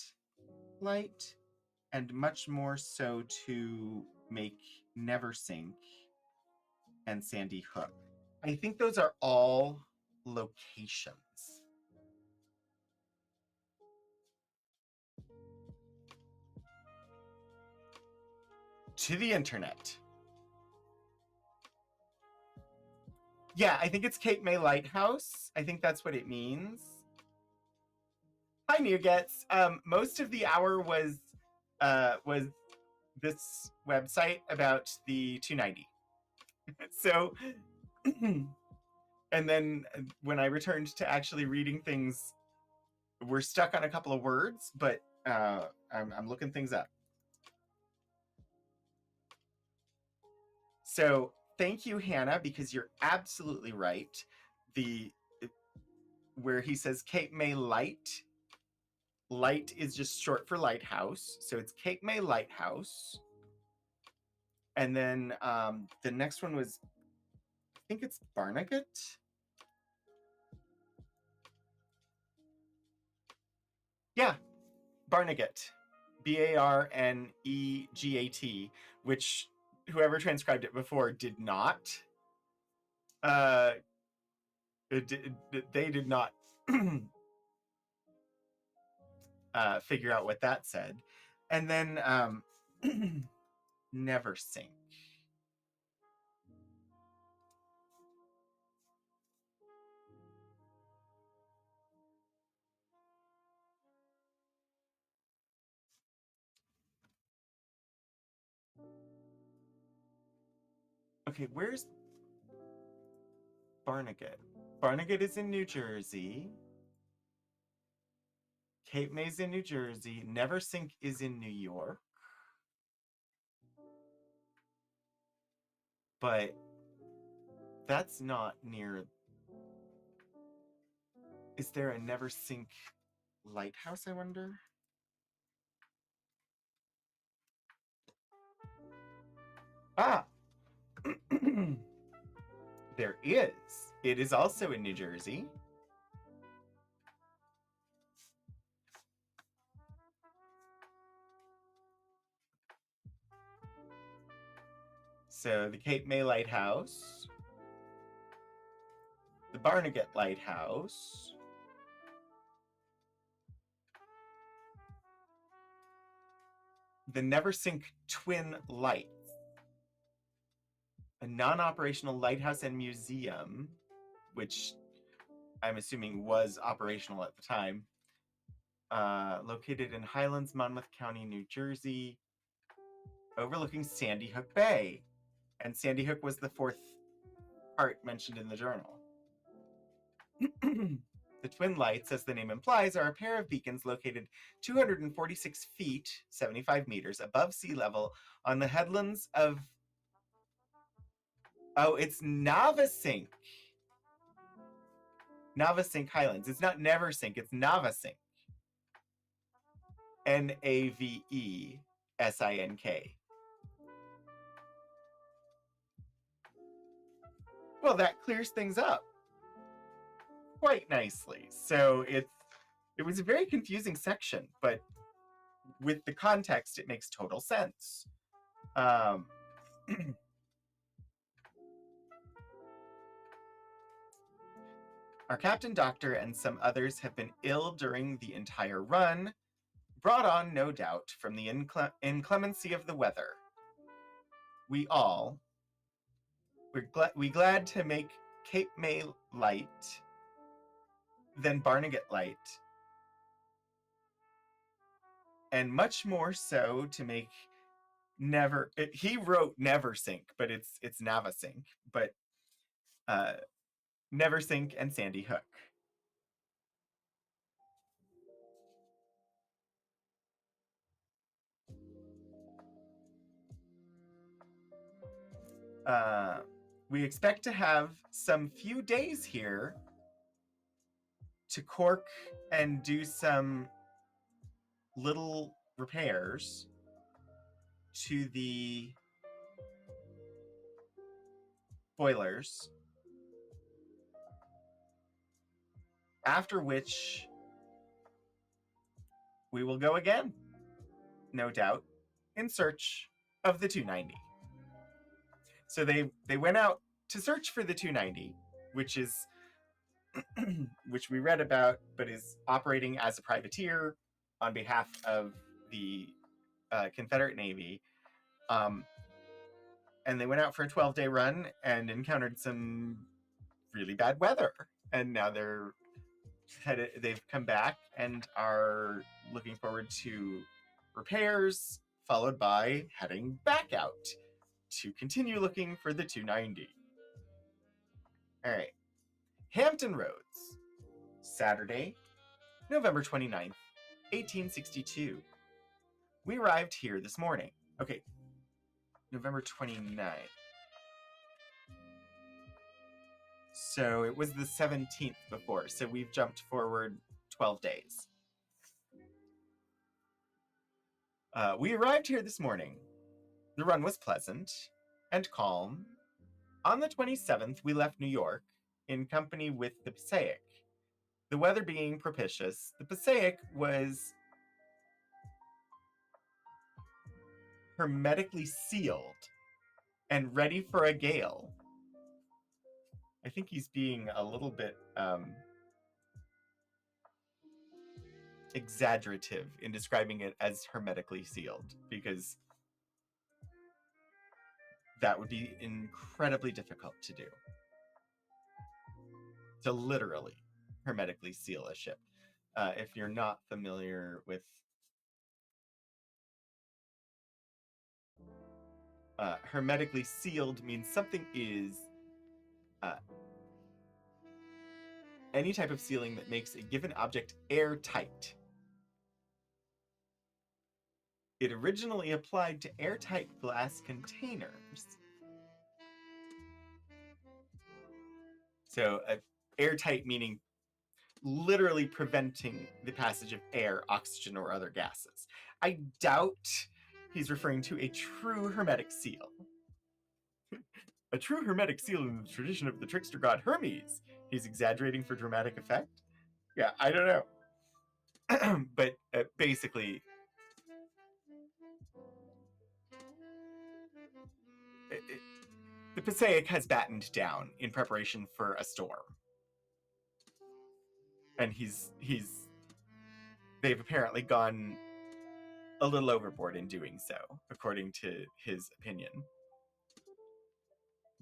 light, and much more so to make Never Sink and Sandy Hook. I think those are all locations. To the internet. Yeah, I think it's Cape May Lighthouse. I think that's what it means. Hi, Nuggets. Most of the hour was this website about the 290. So, and then when I returned to actually reading things, we're stuck on a couple of words, but I'm looking things up. So thank you, Hannah, because you're absolutely right. Where he says Cape May Light is just short for lighthouse, so it's Cape May Lighthouse. And then the next one was, I think it's Barnegat. Yeah, Barnegat. Barnegat, which whoever transcribed it before did not. They did not figure out what that said. And then never sink. Okay, where's Barnegat? Barnegat is in New Jersey. Cape May's in New Jersey. Never Sink is in New York. But that's not near. Is there a Never Sink lighthouse, I wonder? Ah! There is. It is also in New Jersey. So the Cape May Lighthouse, the Barnegat Lighthouse, the Never Sink Twin Lights, a non-operational lighthouse and museum, which I'm assuming was operational at the time, located in Highlands, Monmouth County, New Jersey, overlooking Sandy Hook Bay. And Sandy Hook was the fourth part mentioned in the journal. The twin lights, as the name implies, are a pair of beacons located 246 feet, 75 meters, above sea level on the headlands of... Oh, it's Navasink. Navasink Highlands. It's not Neversink, it's Navasink. Navesink. Well, that clears things up quite nicely. So it was a very confusing section, but with the context, it makes total sense. Our captain, doctor, and some others have been ill during the entire run, brought on, no doubt, from the inclemency of the weather. We're glad to make Cape May light, then Barnegat light, and much more so to make he wrote Never Sink, but it's Navasink, but Never Sink and Sandy Hook. We expect to have some few days here to cork and do some little repairs to the boilers, after which we will go again, no doubt, in search of the 290. So they went out to search for the 290, which is which we read about, but is operating as a privateer on behalf of the Confederate Navy. And they went out for a 12-day run and encountered some really bad weather, and now they've come back and are looking forward to repairs, followed by heading back out to continue looking for the 290. All right. Hampton Roads, Saturday, November 29th, 1862. We arrived here this morning. Okay, November 29th. So it was the 17th before, so we've jumped forward 12 days. We arrived here this morning. The run was pleasant and calm. On the 27th, we left New York in company with the Passaic. The weather being propitious, the Passaic was hermetically sealed and ready for a gale. I think he's being a little bit exaggerative in describing it as hermetically sealed, because that would be incredibly difficult to do. To literally hermetically seal a ship. If you're not familiar with hermetically sealed, means something is any type of sealing that makes a given object airtight. It originally applied to airtight glass containers. So airtight meaning literally preventing the passage of air, oxygen, or other gases. I doubt he's referring to a true hermetic seal. A true hermetic seal in the tradition of the trickster god Hermes. He's exaggerating for dramatic effect? Yeah, I don't know. But basically, the Passaic has battened down in preparation for a storm. And they've apparently gone a little overboard in doing so, according to his opinion.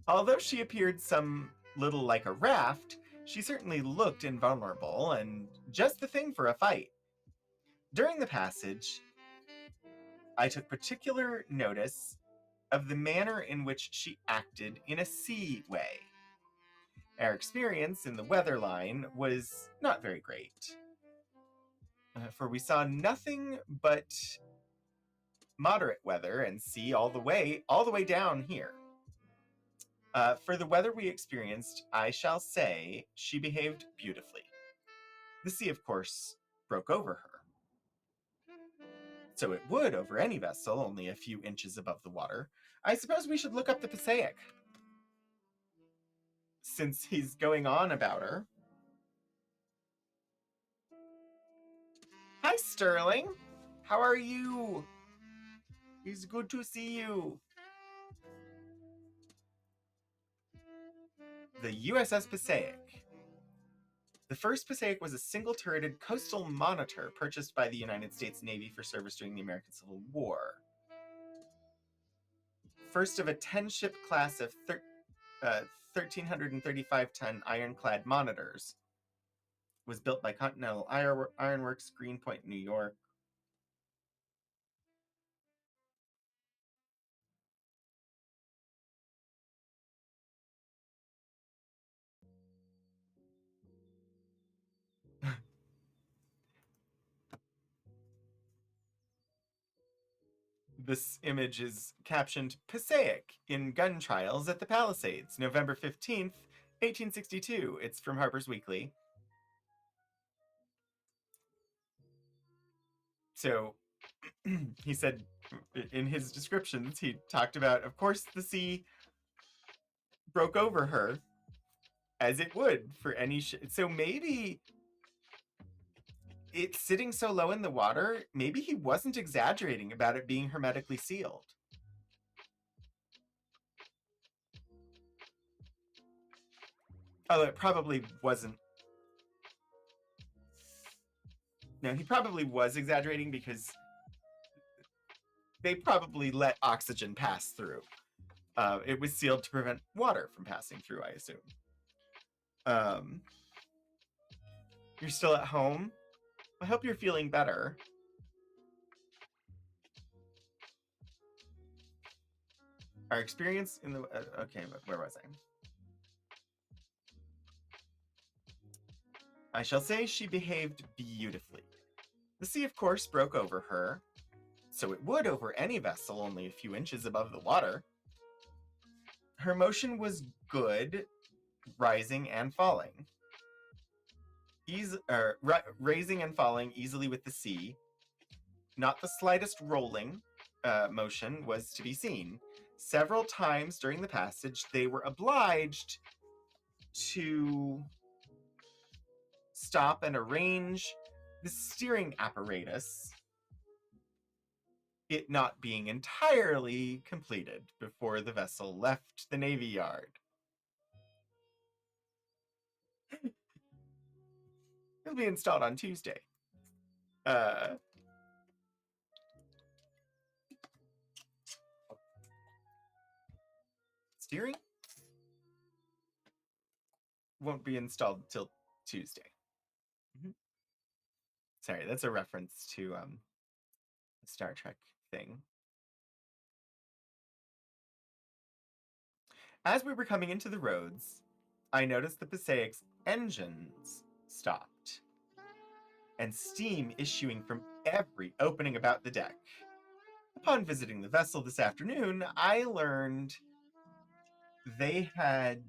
Although she appeared some little like a raft, she certainly looked invulnerable and just the thing for a fight. During the passage, I took particular notice of the manner in which she acted in a sea way. Our experience in the weather line was not very great, for we saw nothing but moderate weather and sea all the way down here. For the weather we experienced, I shall say she behaved beautifully. The sea, of course, broke over her. So it would over any vessel only a few inches above the water. I suppose we should look up the Passaic, since he's going on about her. Hi, Sterling. How are you? It's good to see you. The USS Passaic. The first Passaic was a single-turreted coastal monitor purchased by the United States Navy for service during the American Civil War. First of a 10-ship class of 1,335-ton ironclad monitors. Was built by Continental Ironworks, Greenpoint, New York. This image is captioned Passaic in gun trials at the Palisades, November 15th, 1862. It's from Harper's Weekly. So he said in his descriptions, he talked about, of course, the sea broke over her, as it would for any so maybe it's sitting so low in the water, maybe he wasn't exaggerating about it being hermetically sealed. Although it probably wasn't. No, he probably was exaggerating because they probably let oxygen pass through. It was sealed to prevent water from passing through, I assume. You're still at home? I hope you're feeling better. Our experience in the... okay, but where was I? I shall say she behaved beautifully. The sea, of course, broke over her, so it would over any vessel only a few inches above the water. Her motion was good, rising and falling. Raising and falling easily with the sea. Not the slightest rolling motion was to be seen. Several times during the passage, they were obliged to stop and arrange the steering apparatus, it not being entirely completed before the vessel left the Navy Yard. It'll be installed on Tuesday. Steering won't be installed till Tuesday. Sorry, that's a reference to a Star Trek thing. As we were coming into the roads, I noticed the Passaic's engines stopped, and steam issuing from every opening about the deck. Upon visiting the vessel this afternoon, I learned they had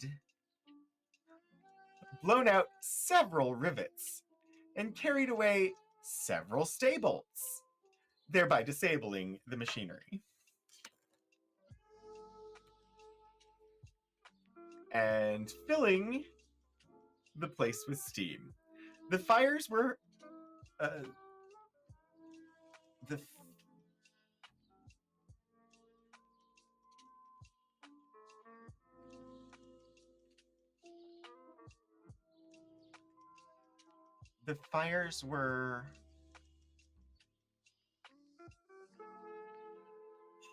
blown out several rivets and carried away several staybolts, thereby disabling the machinery. And filling the place with steam. The fires were the fires were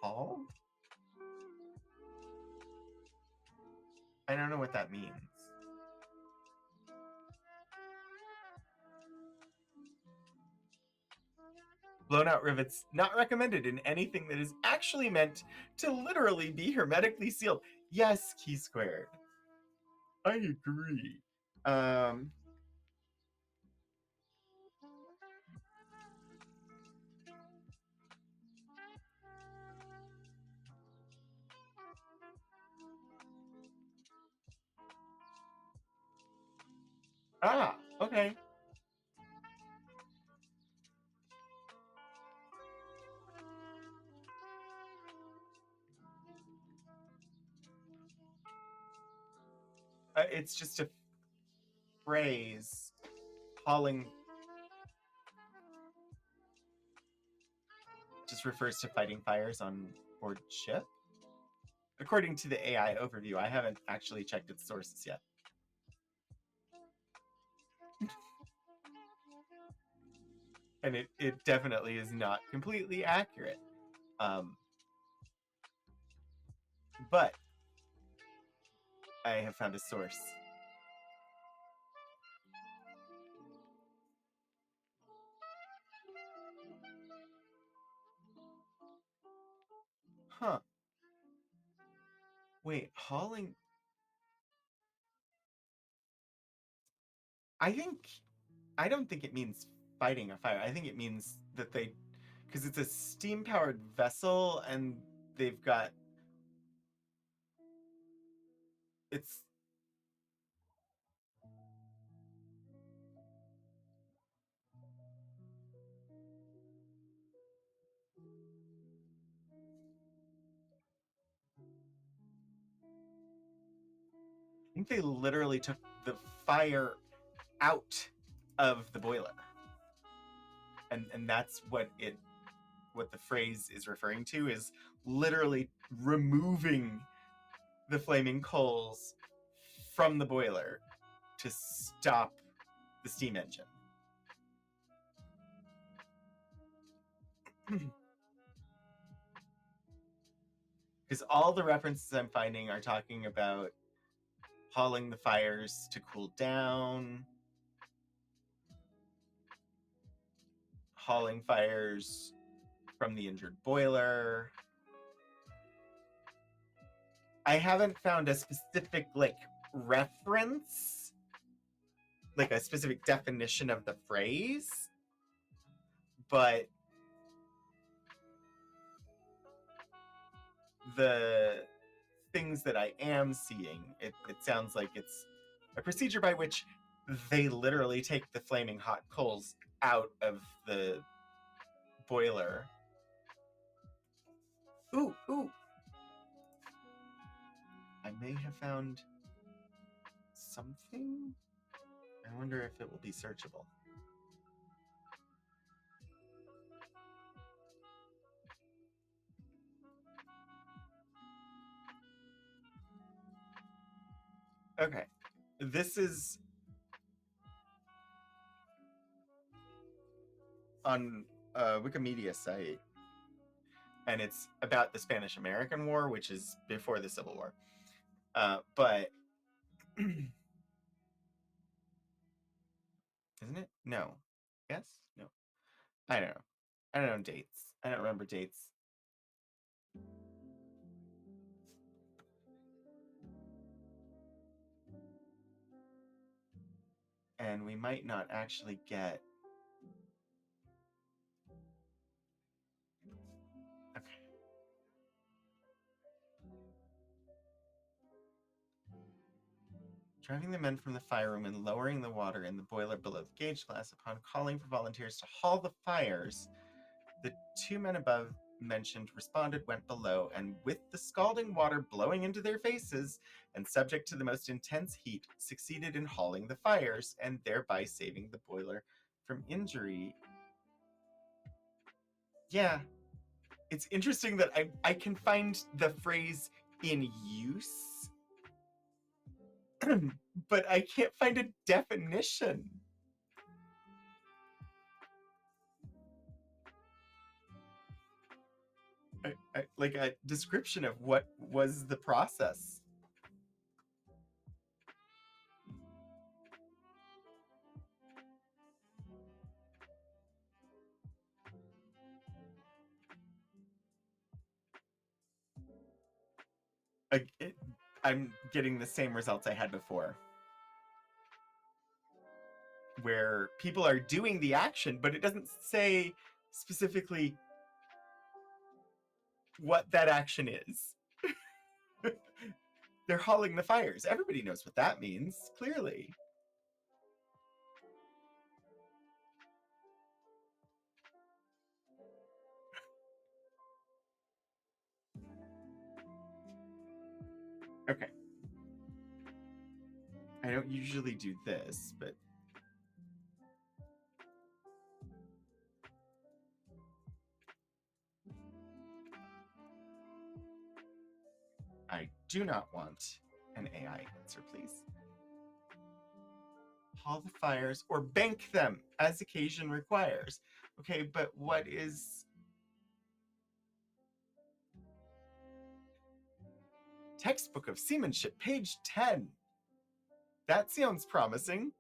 hauled? I don't know what that means. Blown out rivets not recommended in anything that is actually meant to literally be hermetically sealed. Yes, key squared. I agree. Okay. It's just a phrase. Hauling just refers to fighting fires on board ship. According to the AI overview, I haven't actually checked its sources yet. And it definitely is not completely accurate. But I have found a source. Huh. Wait, hauling... I don't think it means fighting a fire. I think it means that they... Because it's a steam-powered vessel, and they've got... It's... I think they literally took the fire out of the boiler. And that's what the phrase is referring to, is literally removing the flaming coals from the boiler to stop the steam engine. Because all the references I'm finding are talking about hauling the fires to cool down, hauling fires from the injured boiler. I haven't found a specific reference, like a specific definition of the phrase, but the things that I am seeing, it sounds like it's a procedure by which they literally take the flaming hot coals out of the boiler. Ooh. I may have found something. I wonder if it will be searchable. Okay. This is on a Wikimedia site, and it's about the Spanish-American War, which is before the Civil War. But isn't it? No. Yes? No. I don't know. I don't know dates. I don't remember dates. And we might not actually get... Okay. Driving the men from the fire room and lowering the water in the boiler below the gauge glass. Upon calling for volunteers to haul the fires, the two men above mentioned responded, went below, and with the scalding water blowing into their faces and subject to the most intense heat, succeeded in hauling the fires and thereby saving the boiler from injury. Yeah, it's interesting that I can find the phrase in use, but I can't find a definition. Like a description of what was the process. I'm getting the same results I had before, where people are doing the action, but it doesn't say specifically what that action is. They're hauling the fires. Everybody knows what that means, clearly. Okay. I don't usually do this, but I do not want an AI answer, please. Haul the fires or bank them as occasion requires. Okay, but what is... Textbook of Seamanship, page 10. That sounds promising.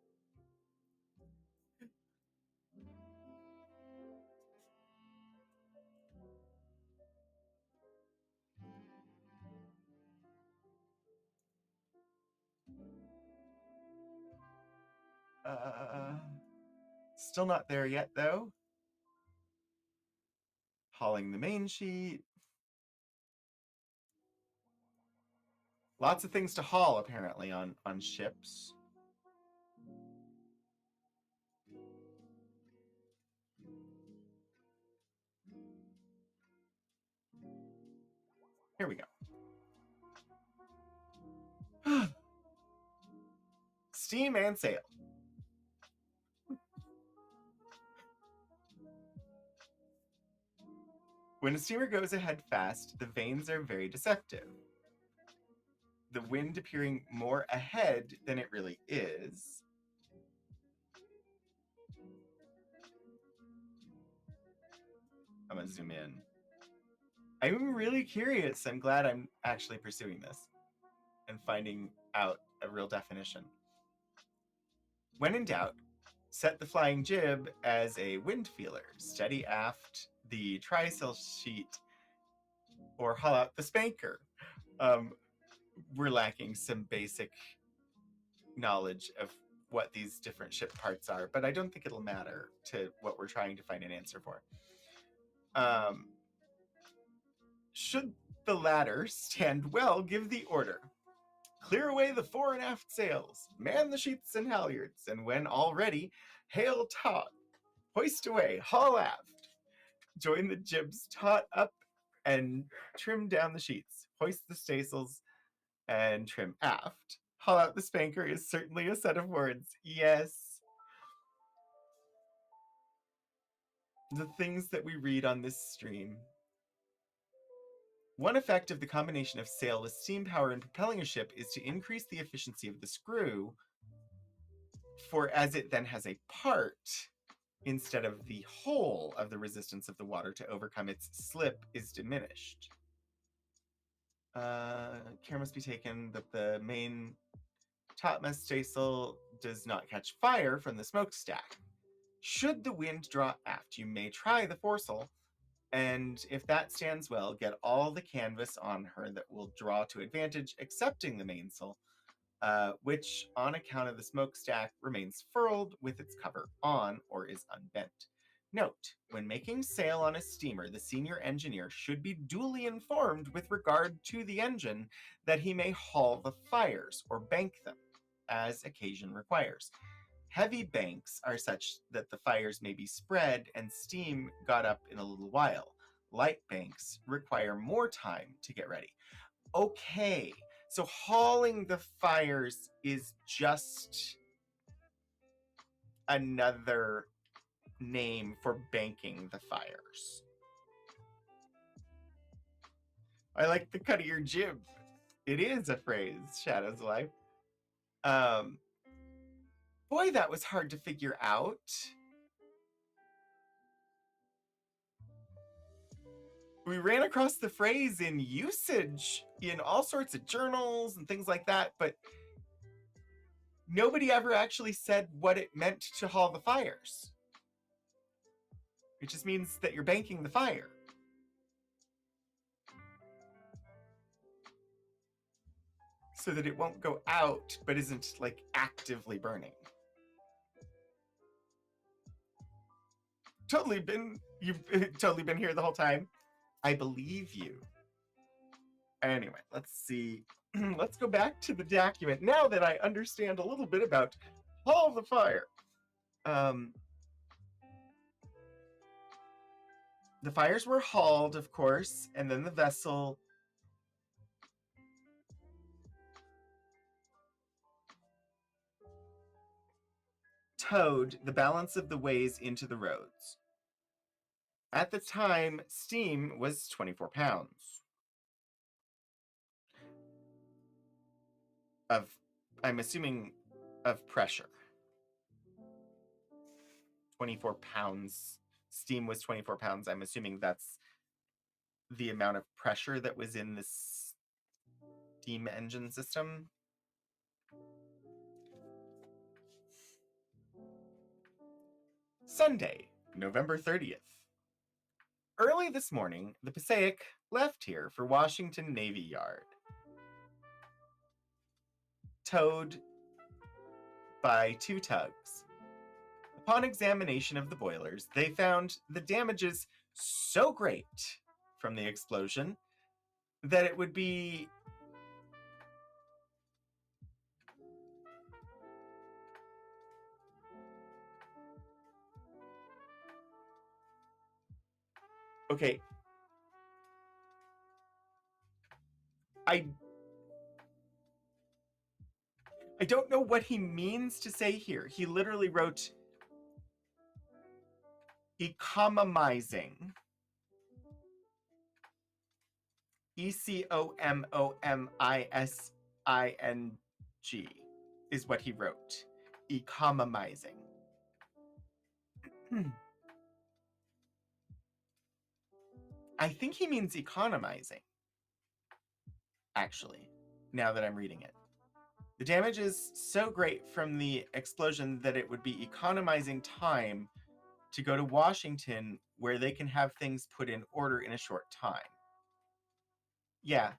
Still not there yet, though. Hauling the main sheet. Lots of things to haul, apparently, on ships. Here we go. Steam and sail. When a steamer goes ahead fast, the vanes are very deceptive. The wind appearing more ahead than it really is. I'm gonna zoom in. I'm really curious. I'm glad I'm actually pursuing this and finding out a real definition. When in doubt, set the flying jib as a wind feeler, steady aft the trysail sheet, or haul out the spanker. We're lacking some basic knowledge of what these different ship parts are, but I don't think it'll matter to what we're trying to find an answer for. Should the latter stand well, give the order. Clear away the fore and aft sails, man the sheets and halyards, and when all ready, hail taut, hoist away, haul aft. Join the jibs taut up and trim down the sheets. Hoist the staysails and trim aft. Haul out the spanker is certainly a set of words. Yes. The things that we read on this stream. One effect of the combination of sail with steam power in propelling a ship is to increase the efficiency of the screw, for as it then has a part instead of the whole of the resistance of the water to overcome its slip is diminished. Care must be taken that the main topmast staysail does not catch fire from the smokestack. Should the wind draw aft, you may try the foresail, and if that stands well, get all the canvas on her that will draw to advantage, excepting the mainsail, which, on account of the smokestack, remains furled with its cover on or is unbent. Note, when making sail on a steamer, the senior engineer should be duly informed with regard to the engine that he may haul the fires or bank them, as occasion requires. Heavy banks are such that the fires may be spread and steam got up in a little while. Light banks require more time to get ready. Okay, so hauling the fires is just another name for banking the fires. I like the cut of your jib. It is a phrase, Shadow's Life. Boy, that was hard to figure out. We ran across the phrase in usage in all sorts of journals and things like that, but nobody ever actually said what it meant to haul the fires. It just means that you're banking the fire. So that it won't go out, but isn't like actively burning. You've totally been here the whole time. I believe you. Anyway, let's see. Let's go back to the document now that I understand a little bit about haul the fire. The fires were hauled, of course, and then the vessel towed the balance of the ways into the roads. At the time, steam was 24 pounds. I'm assuming, of pressure. 24 pounds. Steam was 24 pounds. I'm assuming that's the amount of pressure that was in this steam engine system. Sunday, November 30th. Early this morning, the Passaic left here for Washington Navy Yard. Towed by 2 tugs. Upon examination of the boilers, they found the damages so great from the explosion that it would be okay. I don't know what he means to say here. He literally wrote economizing. ECOMOMISING is what he wrote. Economizing. I think he means economizing, actually, now that I'm reading it. The damage is so great from the explosion that it would be economizing time to go to Washington, where they can have things put in order in a short time. Yeah,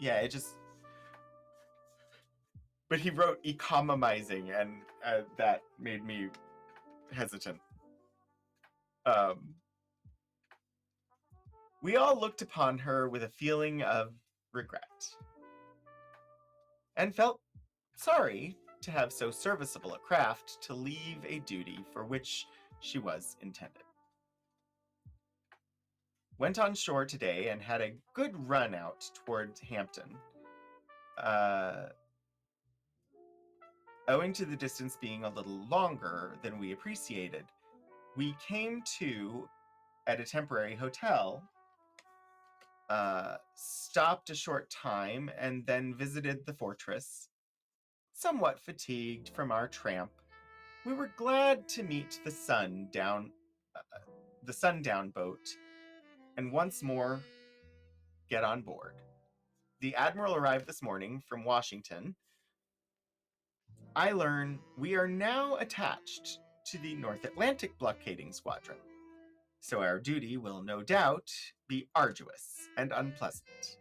it just... But he wrote economizing, and that made me hesitant. We all looked upon her with a feeling of regret, and felt sorry to have so serviceable a craft to leave a duty for which she was intended. Went on shore today and had a good run out toward Hampton. Owing to the distance being a little longer than we appreciated, we came to at a temporary hotel, stopped a short time, and then visited the fortress. Somewhat fatigued from our tramp, we were glad to meet the sundown boat, and once more get on board. The Admiral arrived this morning from Washington. I learn we are now attached to the North Atlantic blockading squadron, so our duty will no doubt be arduous and unpleasant.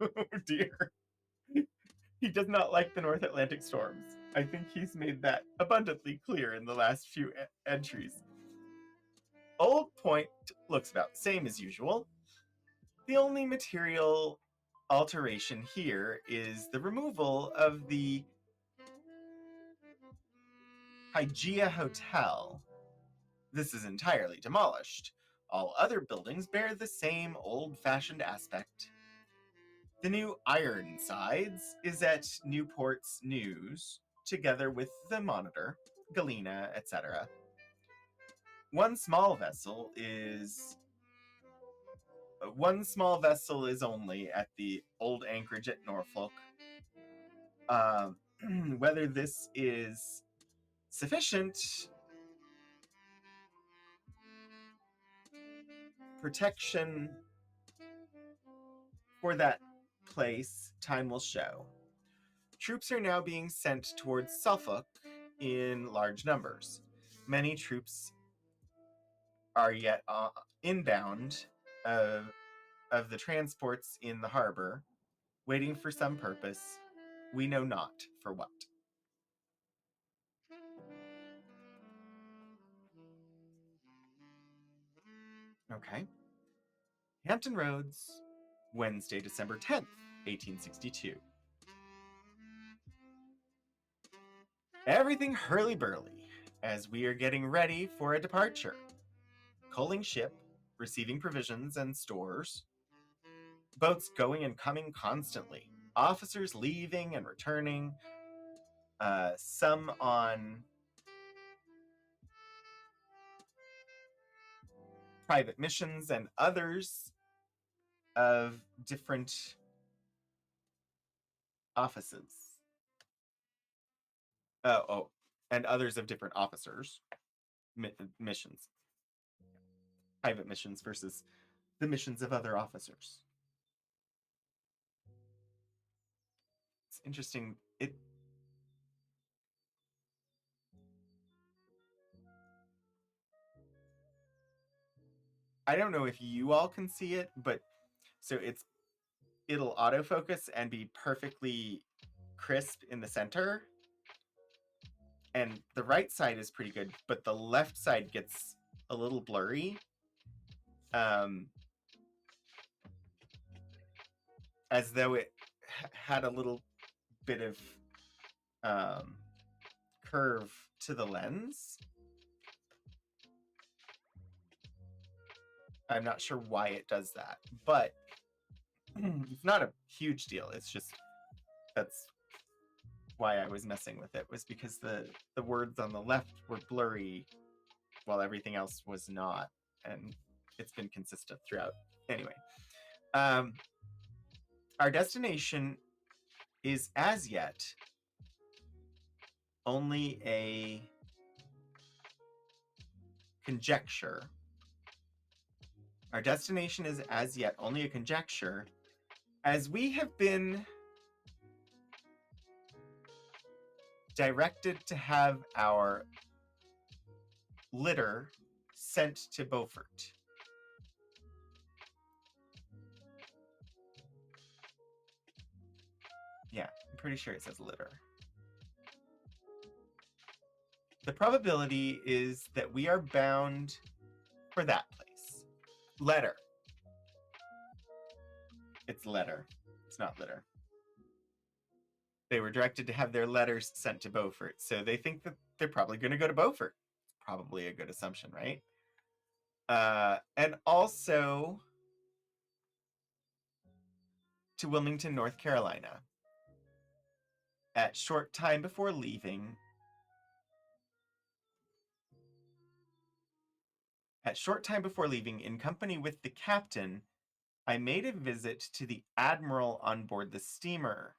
Oh dear. He does not like the North Atlantic storms. I think he's made that abundantly clear in the last few entries. Old Point looks about the same as usual. The only material alteration here is the removal of the Hygeia Hotel. This is entirely demolished. All other buildings bear the same old-fashioned aspect. The new Ironsides is at Newport's News, together with the Monitor, Galena, etc. One small vessel is only at the old anchorage at Norfolk. Whether this is sufficient protection for that place, time will show. Troops are now being sent towards Suffolk in large numbers. Many troops are yet inbound of the transports in the harbor, waiting for some purpose, we know not for what. Okay. Hampton Roads, Wednesday, December 10th, 1862. Everything hurly-burly as we are getting ready for a departure. Coaling ship, receiving provisions and stores. Boats going and coming constantly. Officers leaving and returning. Some on private missions and others of different offices. And others of different officers. Missions. Private missions versus the missions of other officers. It's interesting. I don't know if you all can see it, but so it'll autofocus and be perfectly crisp in the center. And the right side is pretty good, but the left side gets a little blurry. As though it had a little bit of curve to the lens. I'm not sure why it does that, but it's not a huge deal. It's just that's why I was messing with it, was because the words on the left were blurry while everything else was not, and it's been consistent throughout. Anyway, our destination is as yet only a conjecture. Our destination is as yet only a conjecture, as we have been directed to have our litter sent to Beaufort. Yeah, I'm pretty sure it says litter. The probability is that we are bound for that place. Letter. It's letter. It's not litter. They were directed to have their letters sent to Beaufort, so they think that they're probably going to go to Beaufort. Probably a good assumption, right? And also to Wilmington, North Carolina. At short time before leaving, in company with the captain, I made a visit to the admiral on board the steamer.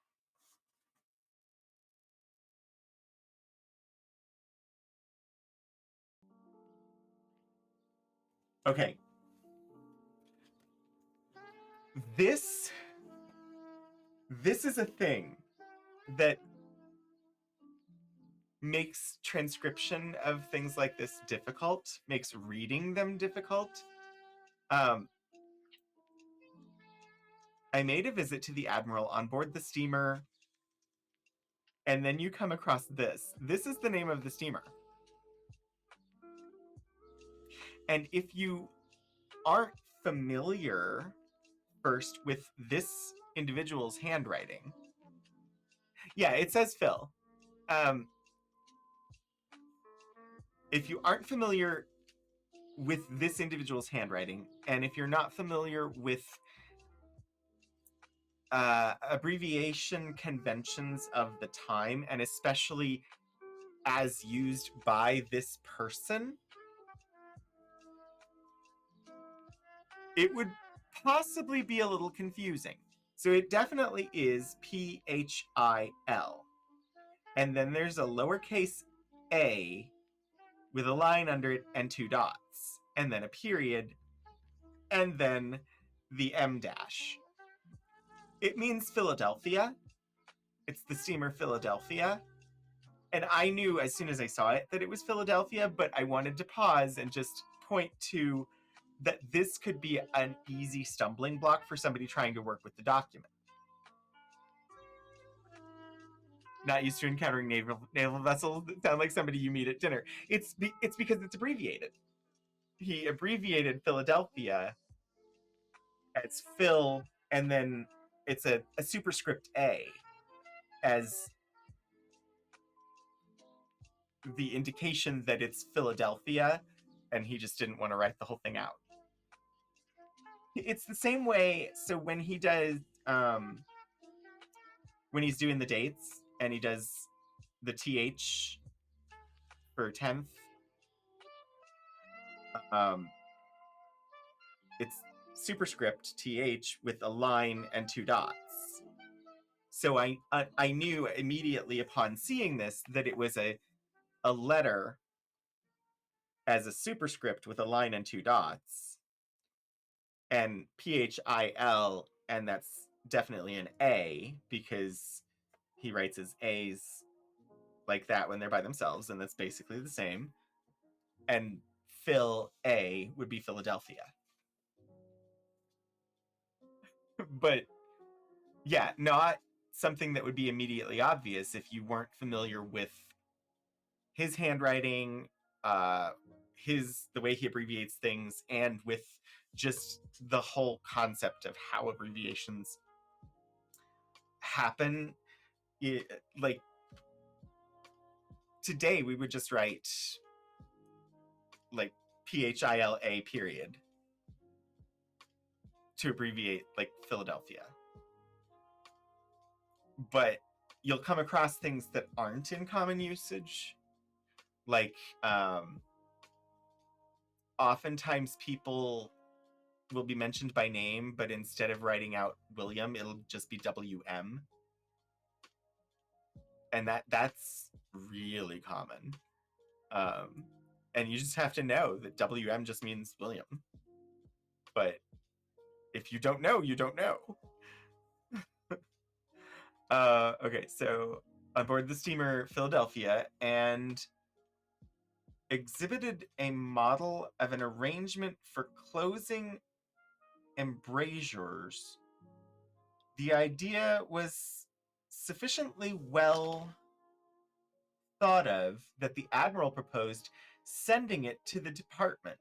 Okay. This is a thing that makes transcription of things like this difficult, makes reading them difficult. I made a visit to the admiral on board the steamer, and then you come across this. This is the name of the steamer. And if you aren't familiar first with this individual's handwriting, yeah, it says Phil. If you aren't familiar with this individual's handwriting, and if you're not familiar with abbreviation conventions of the time, and especially as used by this person, it would possibly be a little confusing. So it definitely is PHIL. And then there's a lowercase a with a line under it and 2 dots, and then a period, and then the M dash. It means Philadelphia. It's the steamer Philadelphia. And I knew as soon as I saw it that it was Philadelphia, but I wanted to pause and just point to that this could be an easy stumbling block for somebody trying to work with the document. Not used to encountering naval vessels that sound like somebody you meet at dinner. It's because it's abbreviated. He abbreviated Philadelphia as Phil, and then it's a superscript A as the indication that it's Philadelphia, and he just didn't want to write the whole thing out. It's the same way. So when he does, when he's doing the dates and he does the TH for 10th, it's superscript TH with a line and 2 dots. So I knew immediately upon seeing this that it was a letter as a superscript with a line and 2 dots, and PHIL, and that's definitely an A because he writes his A's like that when they're by themselves, and that's basically the same. And Phil A would be Philadelphia. But yeah, not something that would be immediately obvious if you weren't familiar with his handwriting, the way he abbreviates things, and with just the whole concept of how abbreviations happen. Like today we would just write like PHILA period to abbreviate like Philadelphia. But you'll come across things that aren't in common usage. Like oftentimes people will be mentioned by name, but instead of writing out William, it'll just be WM. And that's really common. And you just have to know that WM just means William. But if you don't know, you don't know. Okay, so on board the steamer Philadelphia and exhibited a model of an arrangement for closing embrasures. The idea was sufficiently well thought of that the admiral proposed sending it to the department.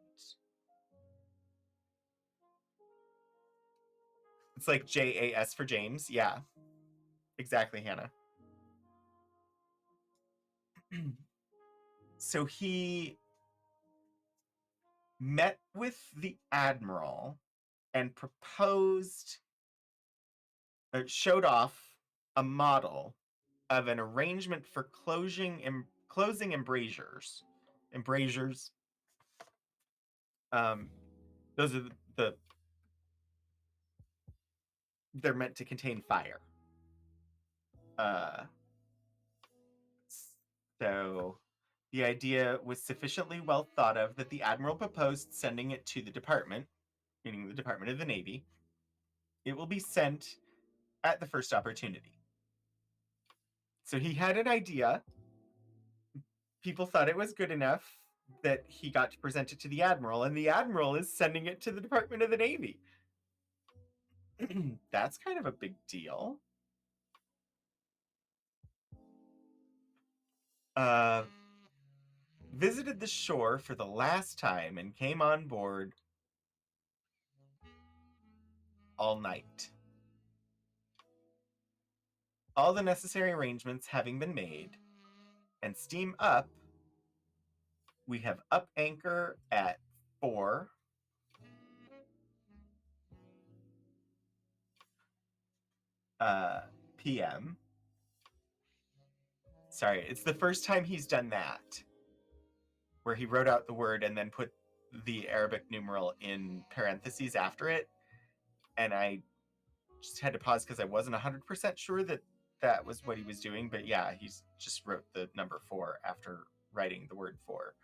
It's like JAS for James. Yeah, exactly, Hannah. So he met with the admiral and proposed, showed off a model of an arrangement for closing embrasures. Embrasures. Those are they're meant to contain fire. So the idea was sufficiently well thought of that the admiral proposed sending it to the department, meaning the Department of the Navy. It will be sent at the first opportunity. So he had an idea. People thought it was good enough that he got to present it to the admiral, and the admiral is sending it to the Department of the Navy. That's kind of a big deal. Visited the shore for the last time and came on board all night. All the necessary arrangements having been made, and steam up, we have up anchor at 4 p.m. Sorry, it's the first time he's done that, where he wrote out the word and then put the Arabic numeral in parentheses after it. And I just had to pause because I wasn't 100% sure that that was what he was doing. But yeah, he's just wrote the number 4 after writing the word for.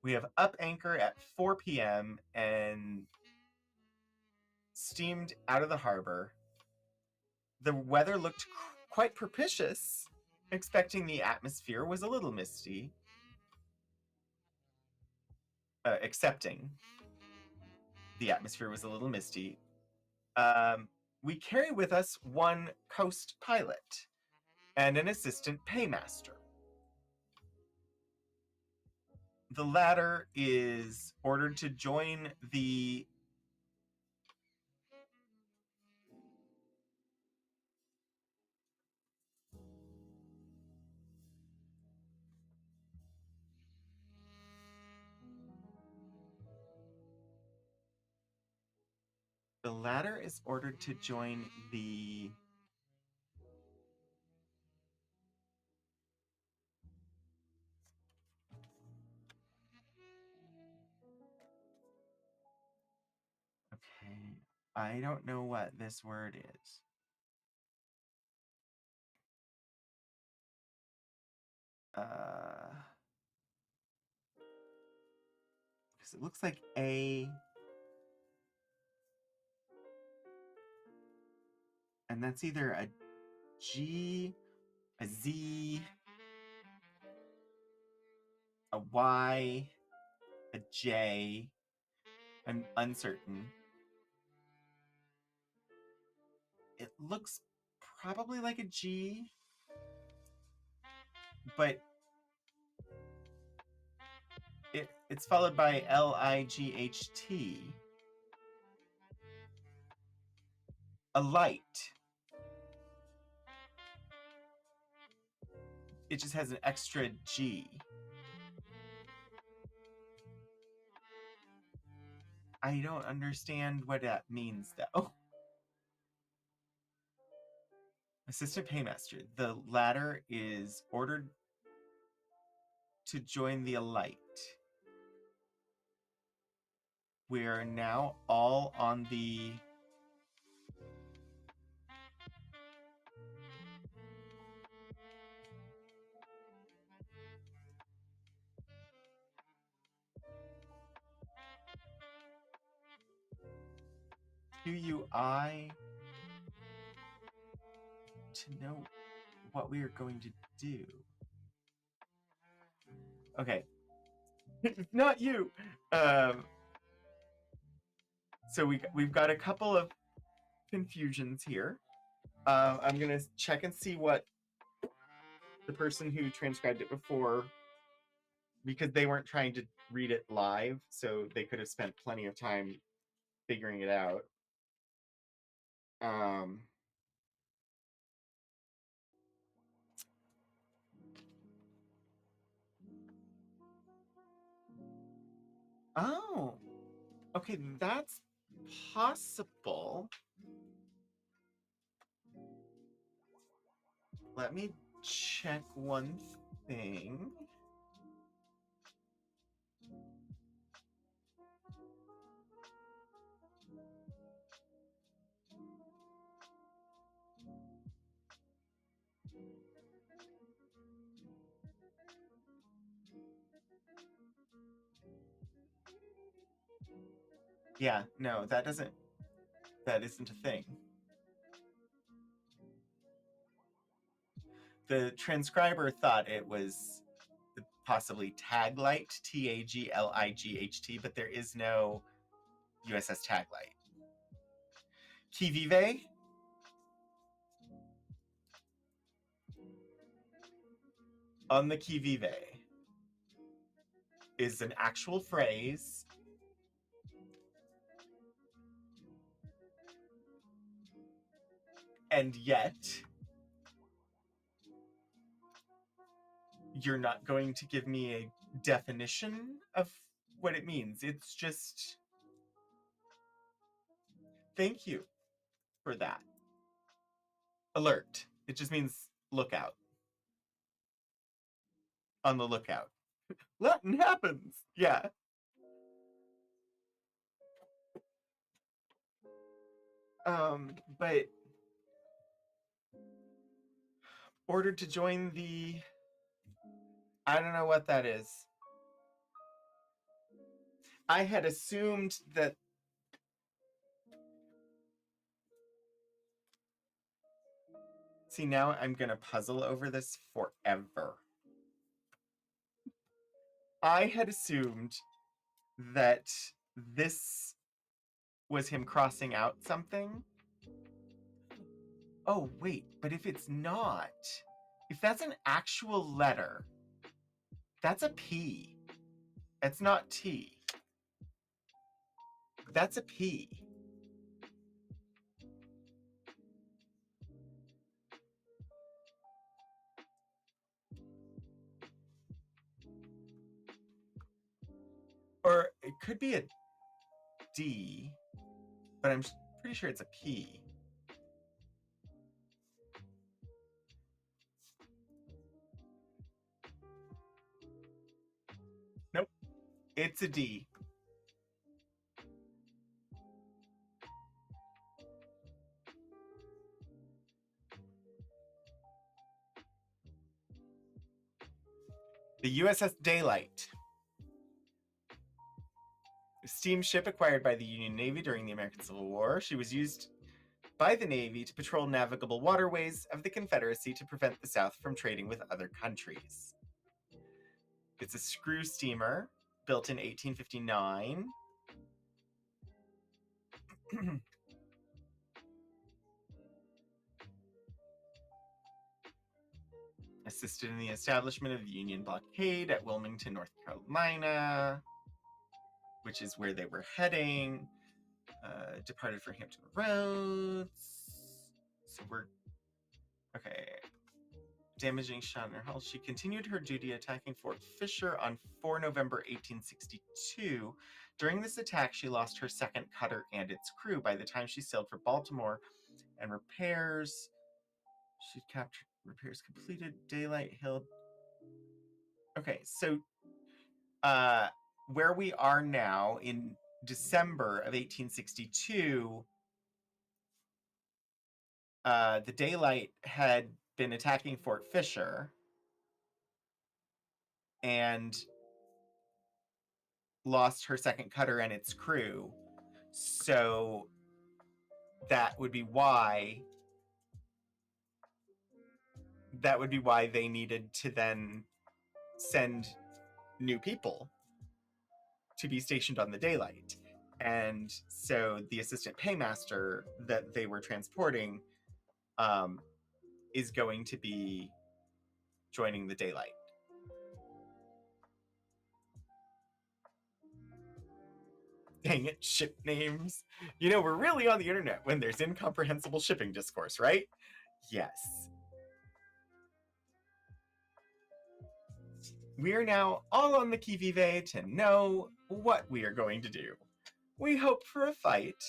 We have up anchor at 4 p.m. and steamed out of the harbor. The weather looked quite propitious, expecting the atmosphere was a little misty. Accepting the atmosphere was a little misty. We carry with us one coast pilot and an assistant paymaster. The latter is ordered to join the Okay, I don't know what this word is. Because it looks like A, and that's either a G, a Z, a Y, a J. I'm uncertain. It looks probably like a G, but it's followed by LIGHT. A light. It just has an extra G. I don't understand what that means, though. Assistant Paymaster. The latter is ordered to join the Alight. We are now all on the QUI to know what we are going to do. Okay. It's not you. So we've got a couple of confusions here. I'm going to check and see what the person who transcribed it before, because they weren't trying to read it live, so they could have spent plenty of time figuring it out. Oh, okay, that's possible. Let me check one thing. Yeah, no, that isn't a thing. The transcriber thought it was possibly Taglight, Taglight, but there is no USS Taglight. Qui vive? On the qui vive is an actual phrase. And yet, you're not going to give me a definition of what it means. It's just, thank you for that. Alert. It just means lookout. On the lookout. Latin happens. Yeah. But ordered to join the, I don't know what that is. I had assumed that see, now I'm gonna puzzle over this forever. I had assumed that this was him crossing out something. Oh, wait, but if it's not, if that's an actual letter, that's a P. It's not T. That's a P. Or it could be a D, but I'm pretty sure it's a P. Nope, it's a D. The USS Daylight. A steamship acquired by the Union Navy during the American Civil War. She was used by the Navy to patrol navigable waterways of the Confederacy to prevent the South from trading with other countries. It's a screw steamer built in 1859. Assisted in the establishment of the Union blockade at Wilmington, North Carolina, which is where they were heading. Departed for Hampton Roads. So we're okay. Damaging shot in her hull. She continued her duty attacking Fort Fisher on 4 November 1862. During this attack, she lost her second cutter and its crew. By the time she sailed for Baltimore and repairs, she captured repairs completed. Daylight Hill. Okay, so where we are now in December of 1862, the Daylight had been attacking Fort Fisher and lost her second cutter and its crew. So that would be why that would be why they needed to then send new people to be stationed on the daylight. And so the assistant paymaster that they were transporting is going to be joining the daylight. Dang it, ship names. You know, we're really on the internet when there's incomprehensible shipping discourse, right? Yes. We are now all on the qui vive to know what we are going to do. We hope for a fight.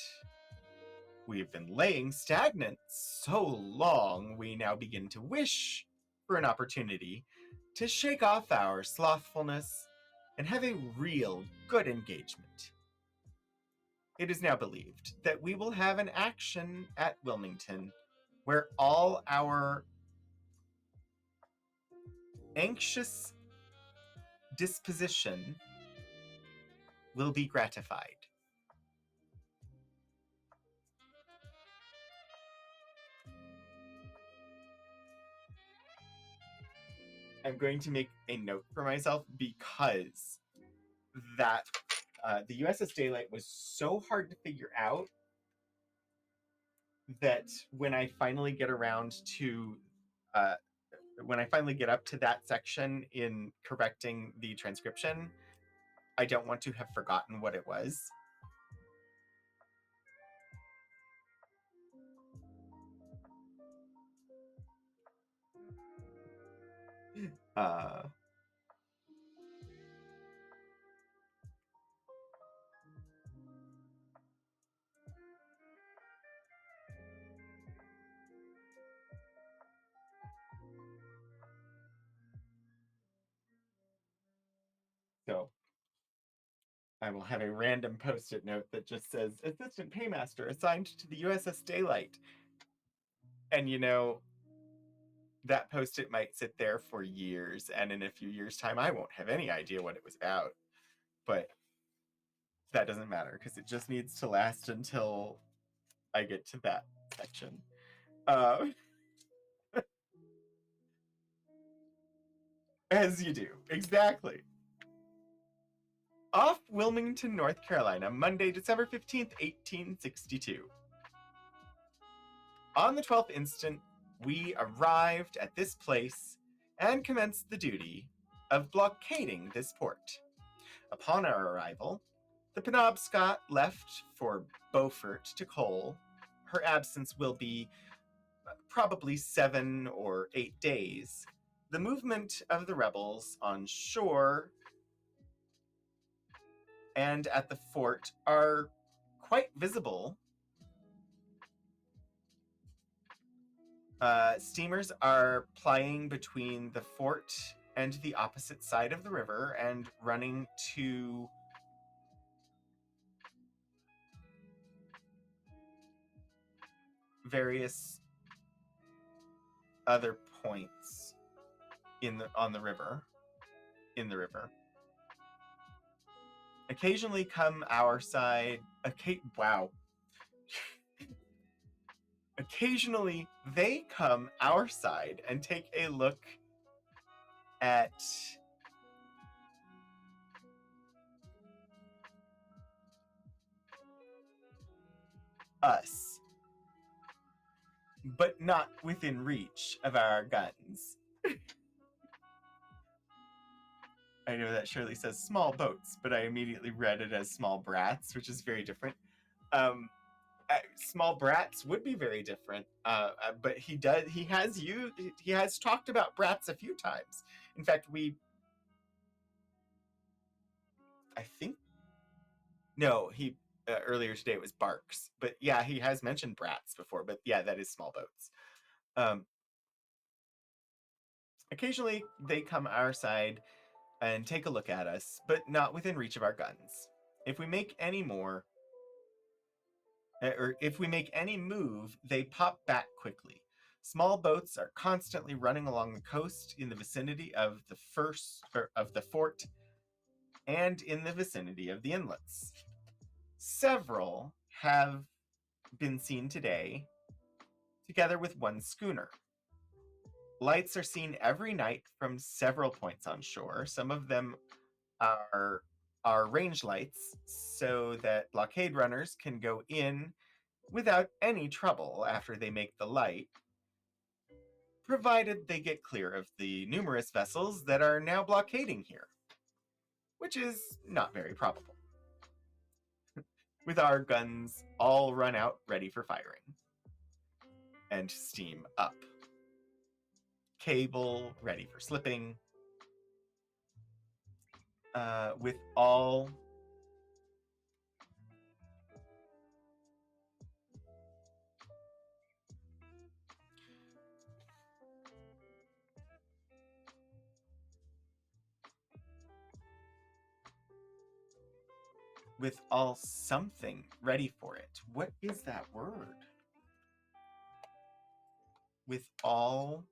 We've been laying stagnant so long, we now begin to wish for an opportunity to shake off our slothfulness and have a real good engagement. It is now believed that we will have an action at Wilmington where all our anxious disposition will be gratified. I'm going to make a note for myself because that the USS Daylight was so hard to figure out that when I finally get around to when I finally get up to that section in correcting the transcription, I don't want to have forgotten what it was. So I will have a random post-it note that just says, Assistant Paymaster assigned to the USS Daylight. And you know, that post-it might sit there for years, and in a few years' time, I won't have any idea what it was about. But that doesn't matter, because it just needs to last until I get to that section. As you do, exactly. Off Wilmington, North Carolina, Monday, December 15th, 1862. On the 12th instant, we arrived at this place and commenced the duty of blockading this port. Upon our arrival, the Penobscot left for Beaufort to coal. Her absence will be probably 7 or 8 days. The movement of the rebels on shore and at the fort are quite visible. Steamers are plying between the fort and the opposite side of the river and running to various other points in the river. Occasionally come our side. Wow. Occasionally they come our side and take a look at us, but not within reach of our guns. I know that Shirley says small boats, but I immediately read it as small brats, which is very different. Small brats would be very different, but he has talked about brats a few times. In fact, I think no, he earlier today it was barks, but yeah, he has mentioned brats before. But yeah, that is small boats. Occasionally they come our side and take a look at us, but not within reach of our guns. If we make any more, or if we make any move, they pop back quickly. Small boats are constantly running along the coast in the vicinity of the fort and in the vicinity of the inlets. Several have been seen today, together with one schooner. Lights are seen every night from several points on shore. Some of them are range lights so that blockade runners can go in without any trouble after they make the light, provided they get clear of the numerous vessels that are now blockading here, which is not very probable. With our guns all run out ready for firing. And steam up. Cable ready for slipping. With all something ready for it. What is that word? With all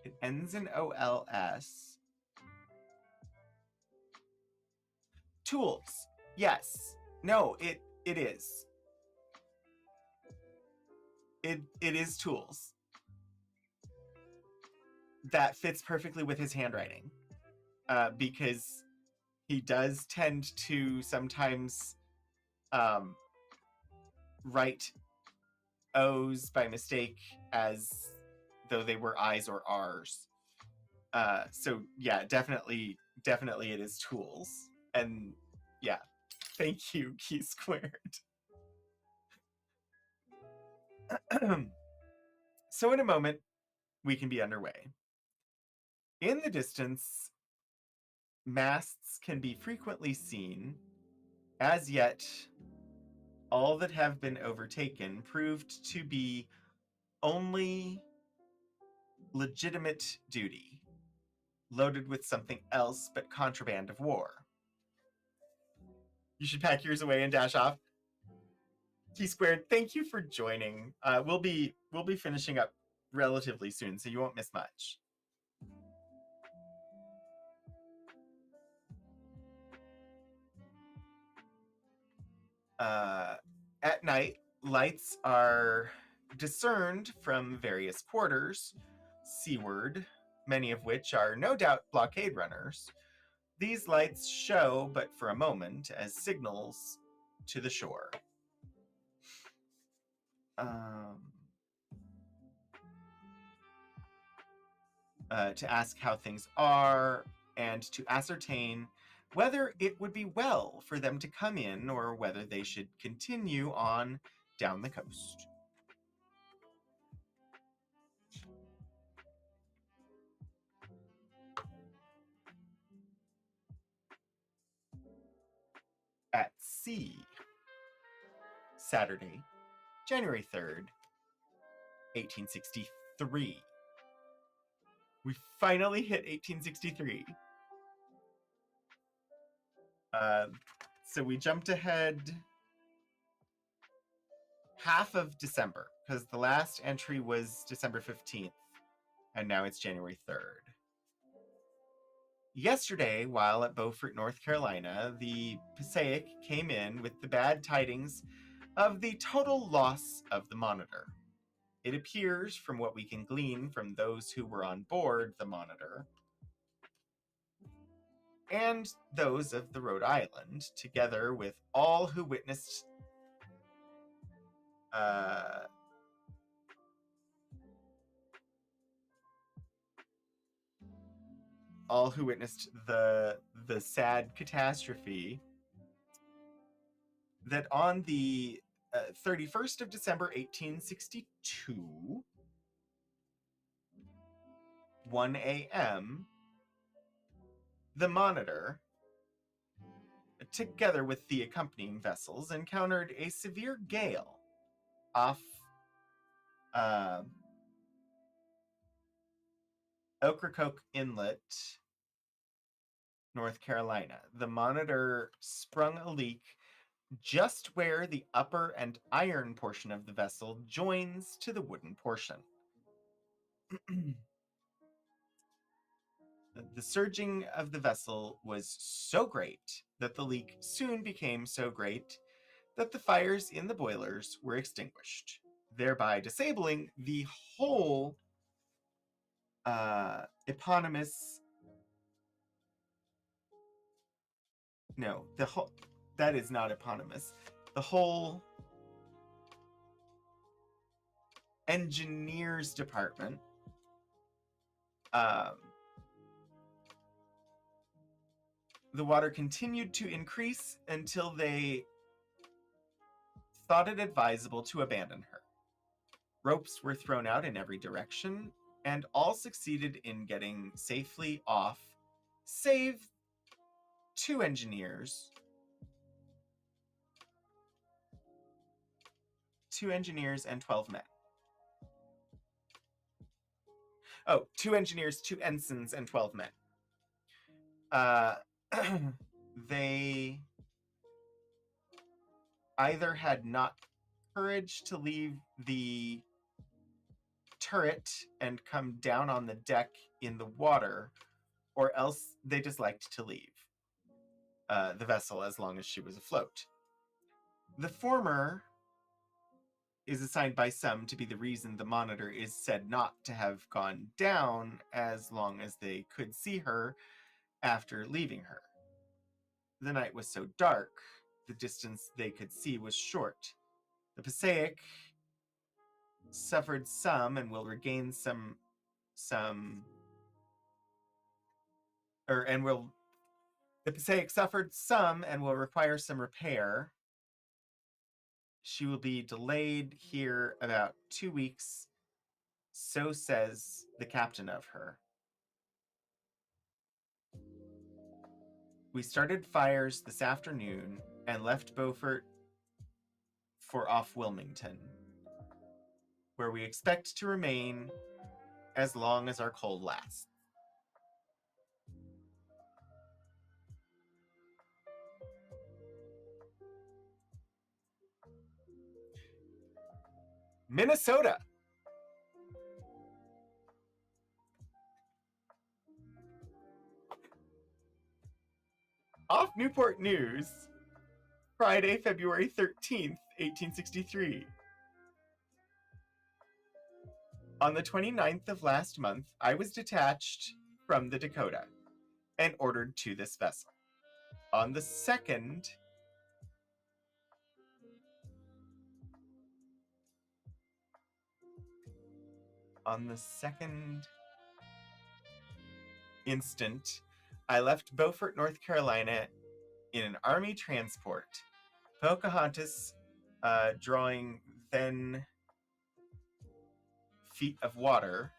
it ends in OLS. Tools. Yes. No, it is. It is tools. That fits perfectly with his handwriting. Because he does tend to sometimes write O's by mistake as though they were I's or R's. So yeah, definitely it is tools. And yeah, thank you, Key Squared. So in a moment, we can be underway. In the distance, masts can be frequently seen. As yet, all that have been overtaken proved to be only legitimate duty, loaded with something else but contraband of war. You should pack yours away and dash off. Key Squared, thank you for joining. We'll be finishing up relatively soon, so you won't miss much. At night, lights are discerned from various quarters seaward, many of which are no doubt blockade runners. These lights show, but for a moment, as signals to the shore. To ask how things are and to ascertain whether it would be well for them to come in or whether they should continue on down the coast. At sea, Saturday, January 3rd, 1863. We finally hit 1863. So we jumped ahead half of December, because the last entry was December 15th, and now it's January 3rd. Yesterday, while at Beaufort, North Carolina, the Passaic came in with the bad tidings of the total loss of the Monitor. It appears, from what we can glean from those who were on board the Monitor, and those of the Rhode Island, together with all who witnessed the sad catastrophe, that on the 31st of December 1862, 1 a.m., the Monitor, together with the accompanying vessels, encountered a severe gale off Ocracoke Inlet, North Carolina. The Monitor sprung a leak just where the upper and iron portion of the vessel joins to the wooden portion. The surging of the vessel was so great that the leak soon became so great that the fires in the boilers were extinguished, thereby disabling the whole eponymous. No, the whole. That is not eponymous. The whole engineers department. Um, the water continued to increase until they thought it advisable to abandon her. Ropes were thrown out in every direction, and all succeeded in getting safely off, save 2 engineers. 2 engineers and 12 men. Oh, 2 engineers, 2 ensigns, and 12 men. They either had not courage to leave the turret and come down on the deck in the water, or else they disliked to leave the vessel as long as she was afloat. The former is assigned by some to be the reason the Monitor is said not to have gone down as long as they could see her after leaving her. The night was so dark, the distance they could see was short. The Passaic suffered some and will regain some the Passaic suffered some and will require some repair. She will be delayed here about 2 weeks, so says the captain of her. We started fires this afternoon and left Beaufort for off Wilmington, where we expect to remain as long as our cold lasts. Minnesota. Off Newport News, Friday, February 13th, 1863. On the 29th of last month, I was detached from the Dakota and ordered to this vessel. On the 2nd, instant, I left Beaufort, North Carolina in an Army transport, Pocahontas drawing then feet of water.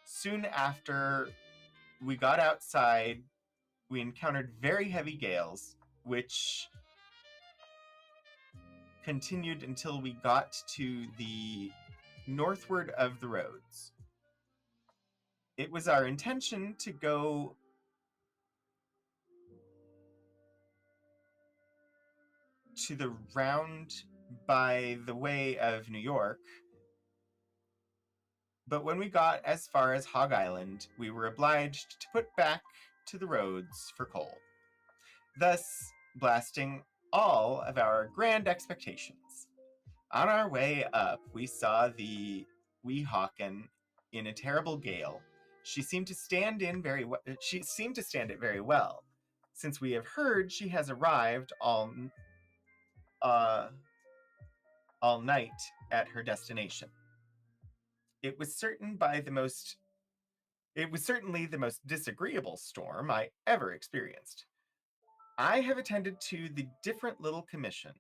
Soon after we got outside, we encountered very heavy gales, which continued until we got to the northward of the roads. It was our intention to go to the round by the way of New York, but when we got as far as Hog Island, we were obliged to put back to the roads for coal, thus blasting all of our grand expectations. On our way up, we saw the Weehawken in a terrible gale. She seemed to stand it very well, since we have heard she has arrived all night at her destination. It was certainly the most disagreeable storm I ever experienced. I have attended to the different little commission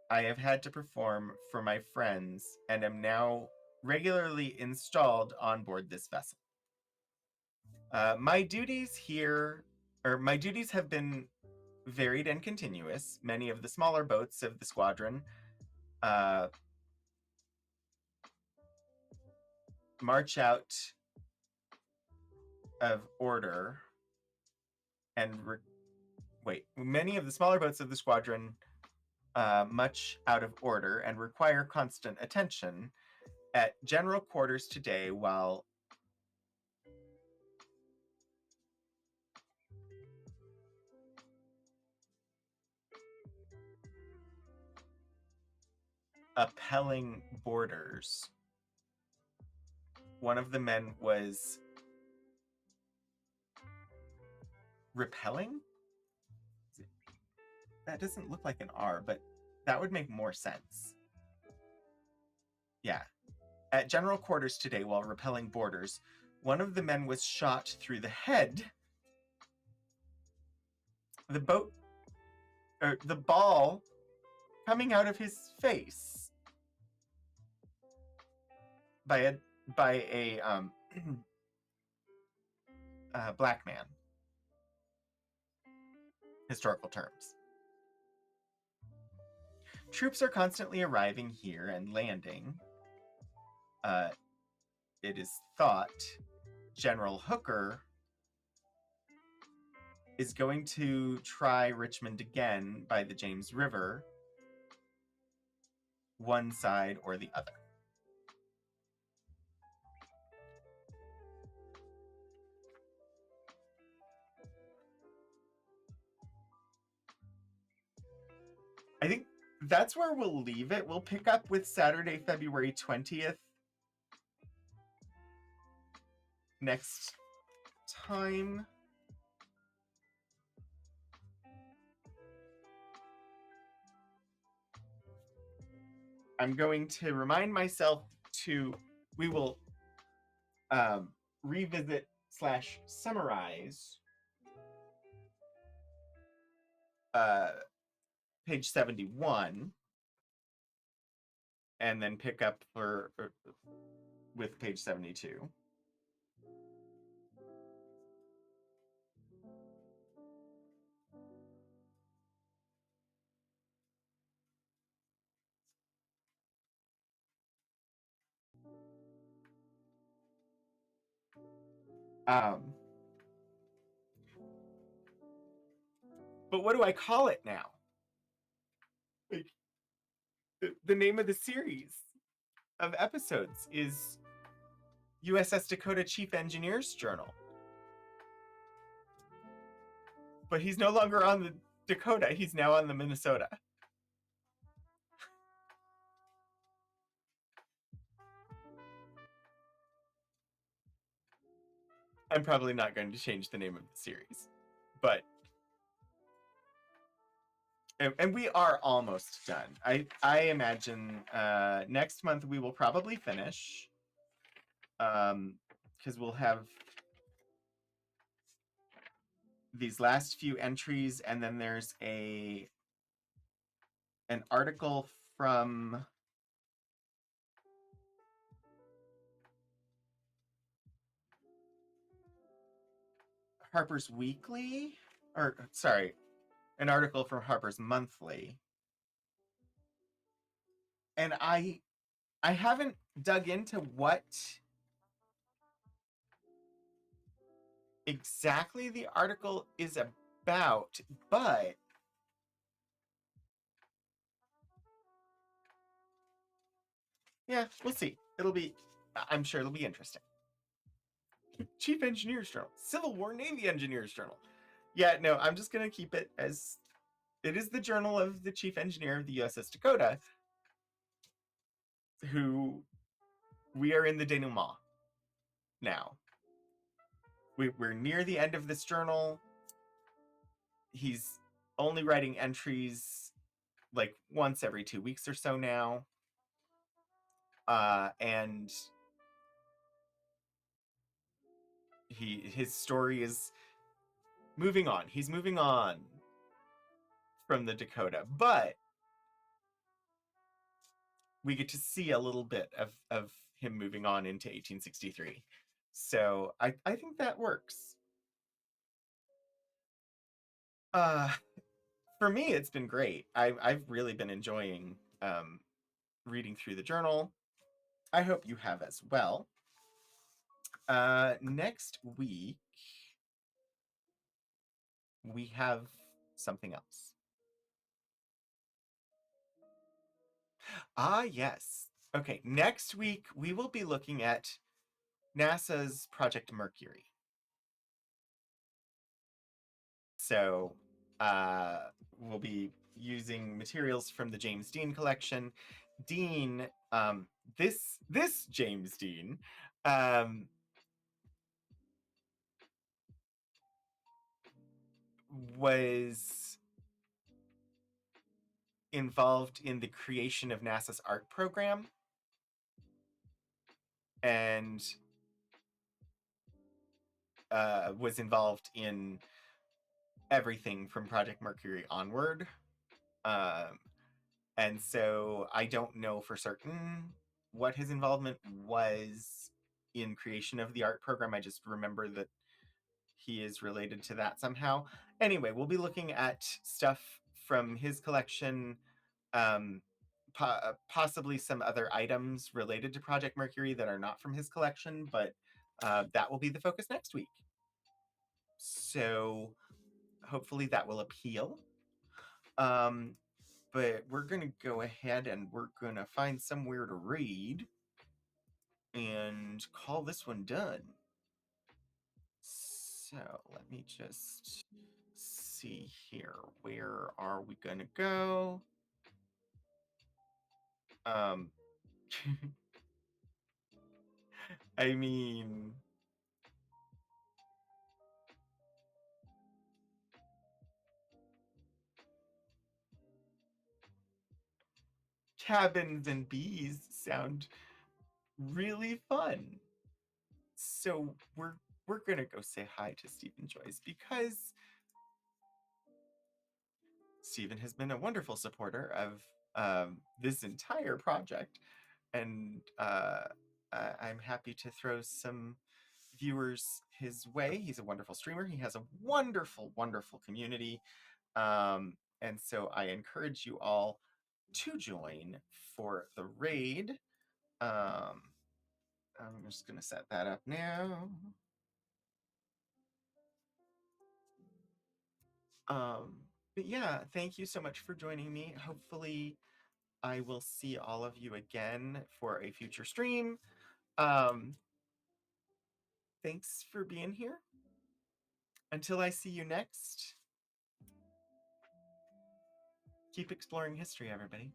I have had to perform for my friends and am now regularly installed on board this vessel. My duties have been varied and continuous. Many of the smaller boats of the squadron march out of order and Many of the smaller boats of the squadron much out of order and require constant attention. At general quarters today, while appelling boarders, one of the men was repelling? That doesn't look like an R, but that would make more sense. Yeah. At general quarters today, while repelling boarders, one of the men was shot through the head. The ball coming out of his face by a black man. Historical terms. Troops are constantly arriving here and landing. It is thought General Hooker is going to try Richmond again by the James River, one side or the other. I think that's where we'll leave it. We'll pick up with Saturday, February 20th next time. I'm going to remind myself we will revisit / summarize page 71 and then pick up with page 72. But what do I call it now? Like, the name of the series of episodes is USS Dacotah Chief Engineer's Journal. But he's no longer on the Dakota, he's now on the Minnesota. I'm probably not going to change the name of the series, but and we are almost done. I imagine next month we will probably finish, because we'll have these last few entries, and then there's an article from Harper's Weekly, or sorry, an article from Harper's Monthly. And I haven't dug into what exactly the article is about, but yeah, we'll see. I'm sure it'll be interesting. Chief Engineer's Journal, Civil War Navy Engineer's Journal. Yeah, no, I'm just going to keep it as it is the journal of the Chief Engineer of the USS Dacotah, who we are in the denouement now. We're near the end of this journal. He's only writing entries like once every 2 weeks or so now. And his story is moving on. He's moving on from the Dakotah, but we get to see a little bit of him moving on into 1863. So I think that works. For me, it's been great. I've really been enjoying reading through the journal. I hope you have as well. Next week, we have something else. Ah, yes. Okay, next week we will be looking at NASA's Project Mercury. So we'll be using materials from the James Dean collection. Dean, this James Dean, was involved in the creation of NASA's art program, and was involved in everything from Project Mercury onward. And so I don't know for certain what his involvement was in creation of the art program. I just remember that he is related to that somehow. Anyway, we'll be looking at stuff from his collection, possibly some other items related to Project Mercury that are not from his collection, but that will be the focus next week. So hopefully that will appeal. But we're going to go ahead and we're going to find somewhere to read and call this one done. So let me just see here. Where are we going to go? I mean, cabins and bees sound really fun. So we're gonna go say hi to Stephen Joyce because Stephen has been a wonderful supporter of this entire project, and I'm happy to throw some viewers his way. He's a wonderful streamer. He has a wonderful, wonderful community, and so I encourage you all to join for the raid. I'm just gonna set that up now. But yeah, thank you so much for joining me. Hopefully I will see all of you again for a future stream. Thanks for being here. Until I see you next, keep exploring history, everybody.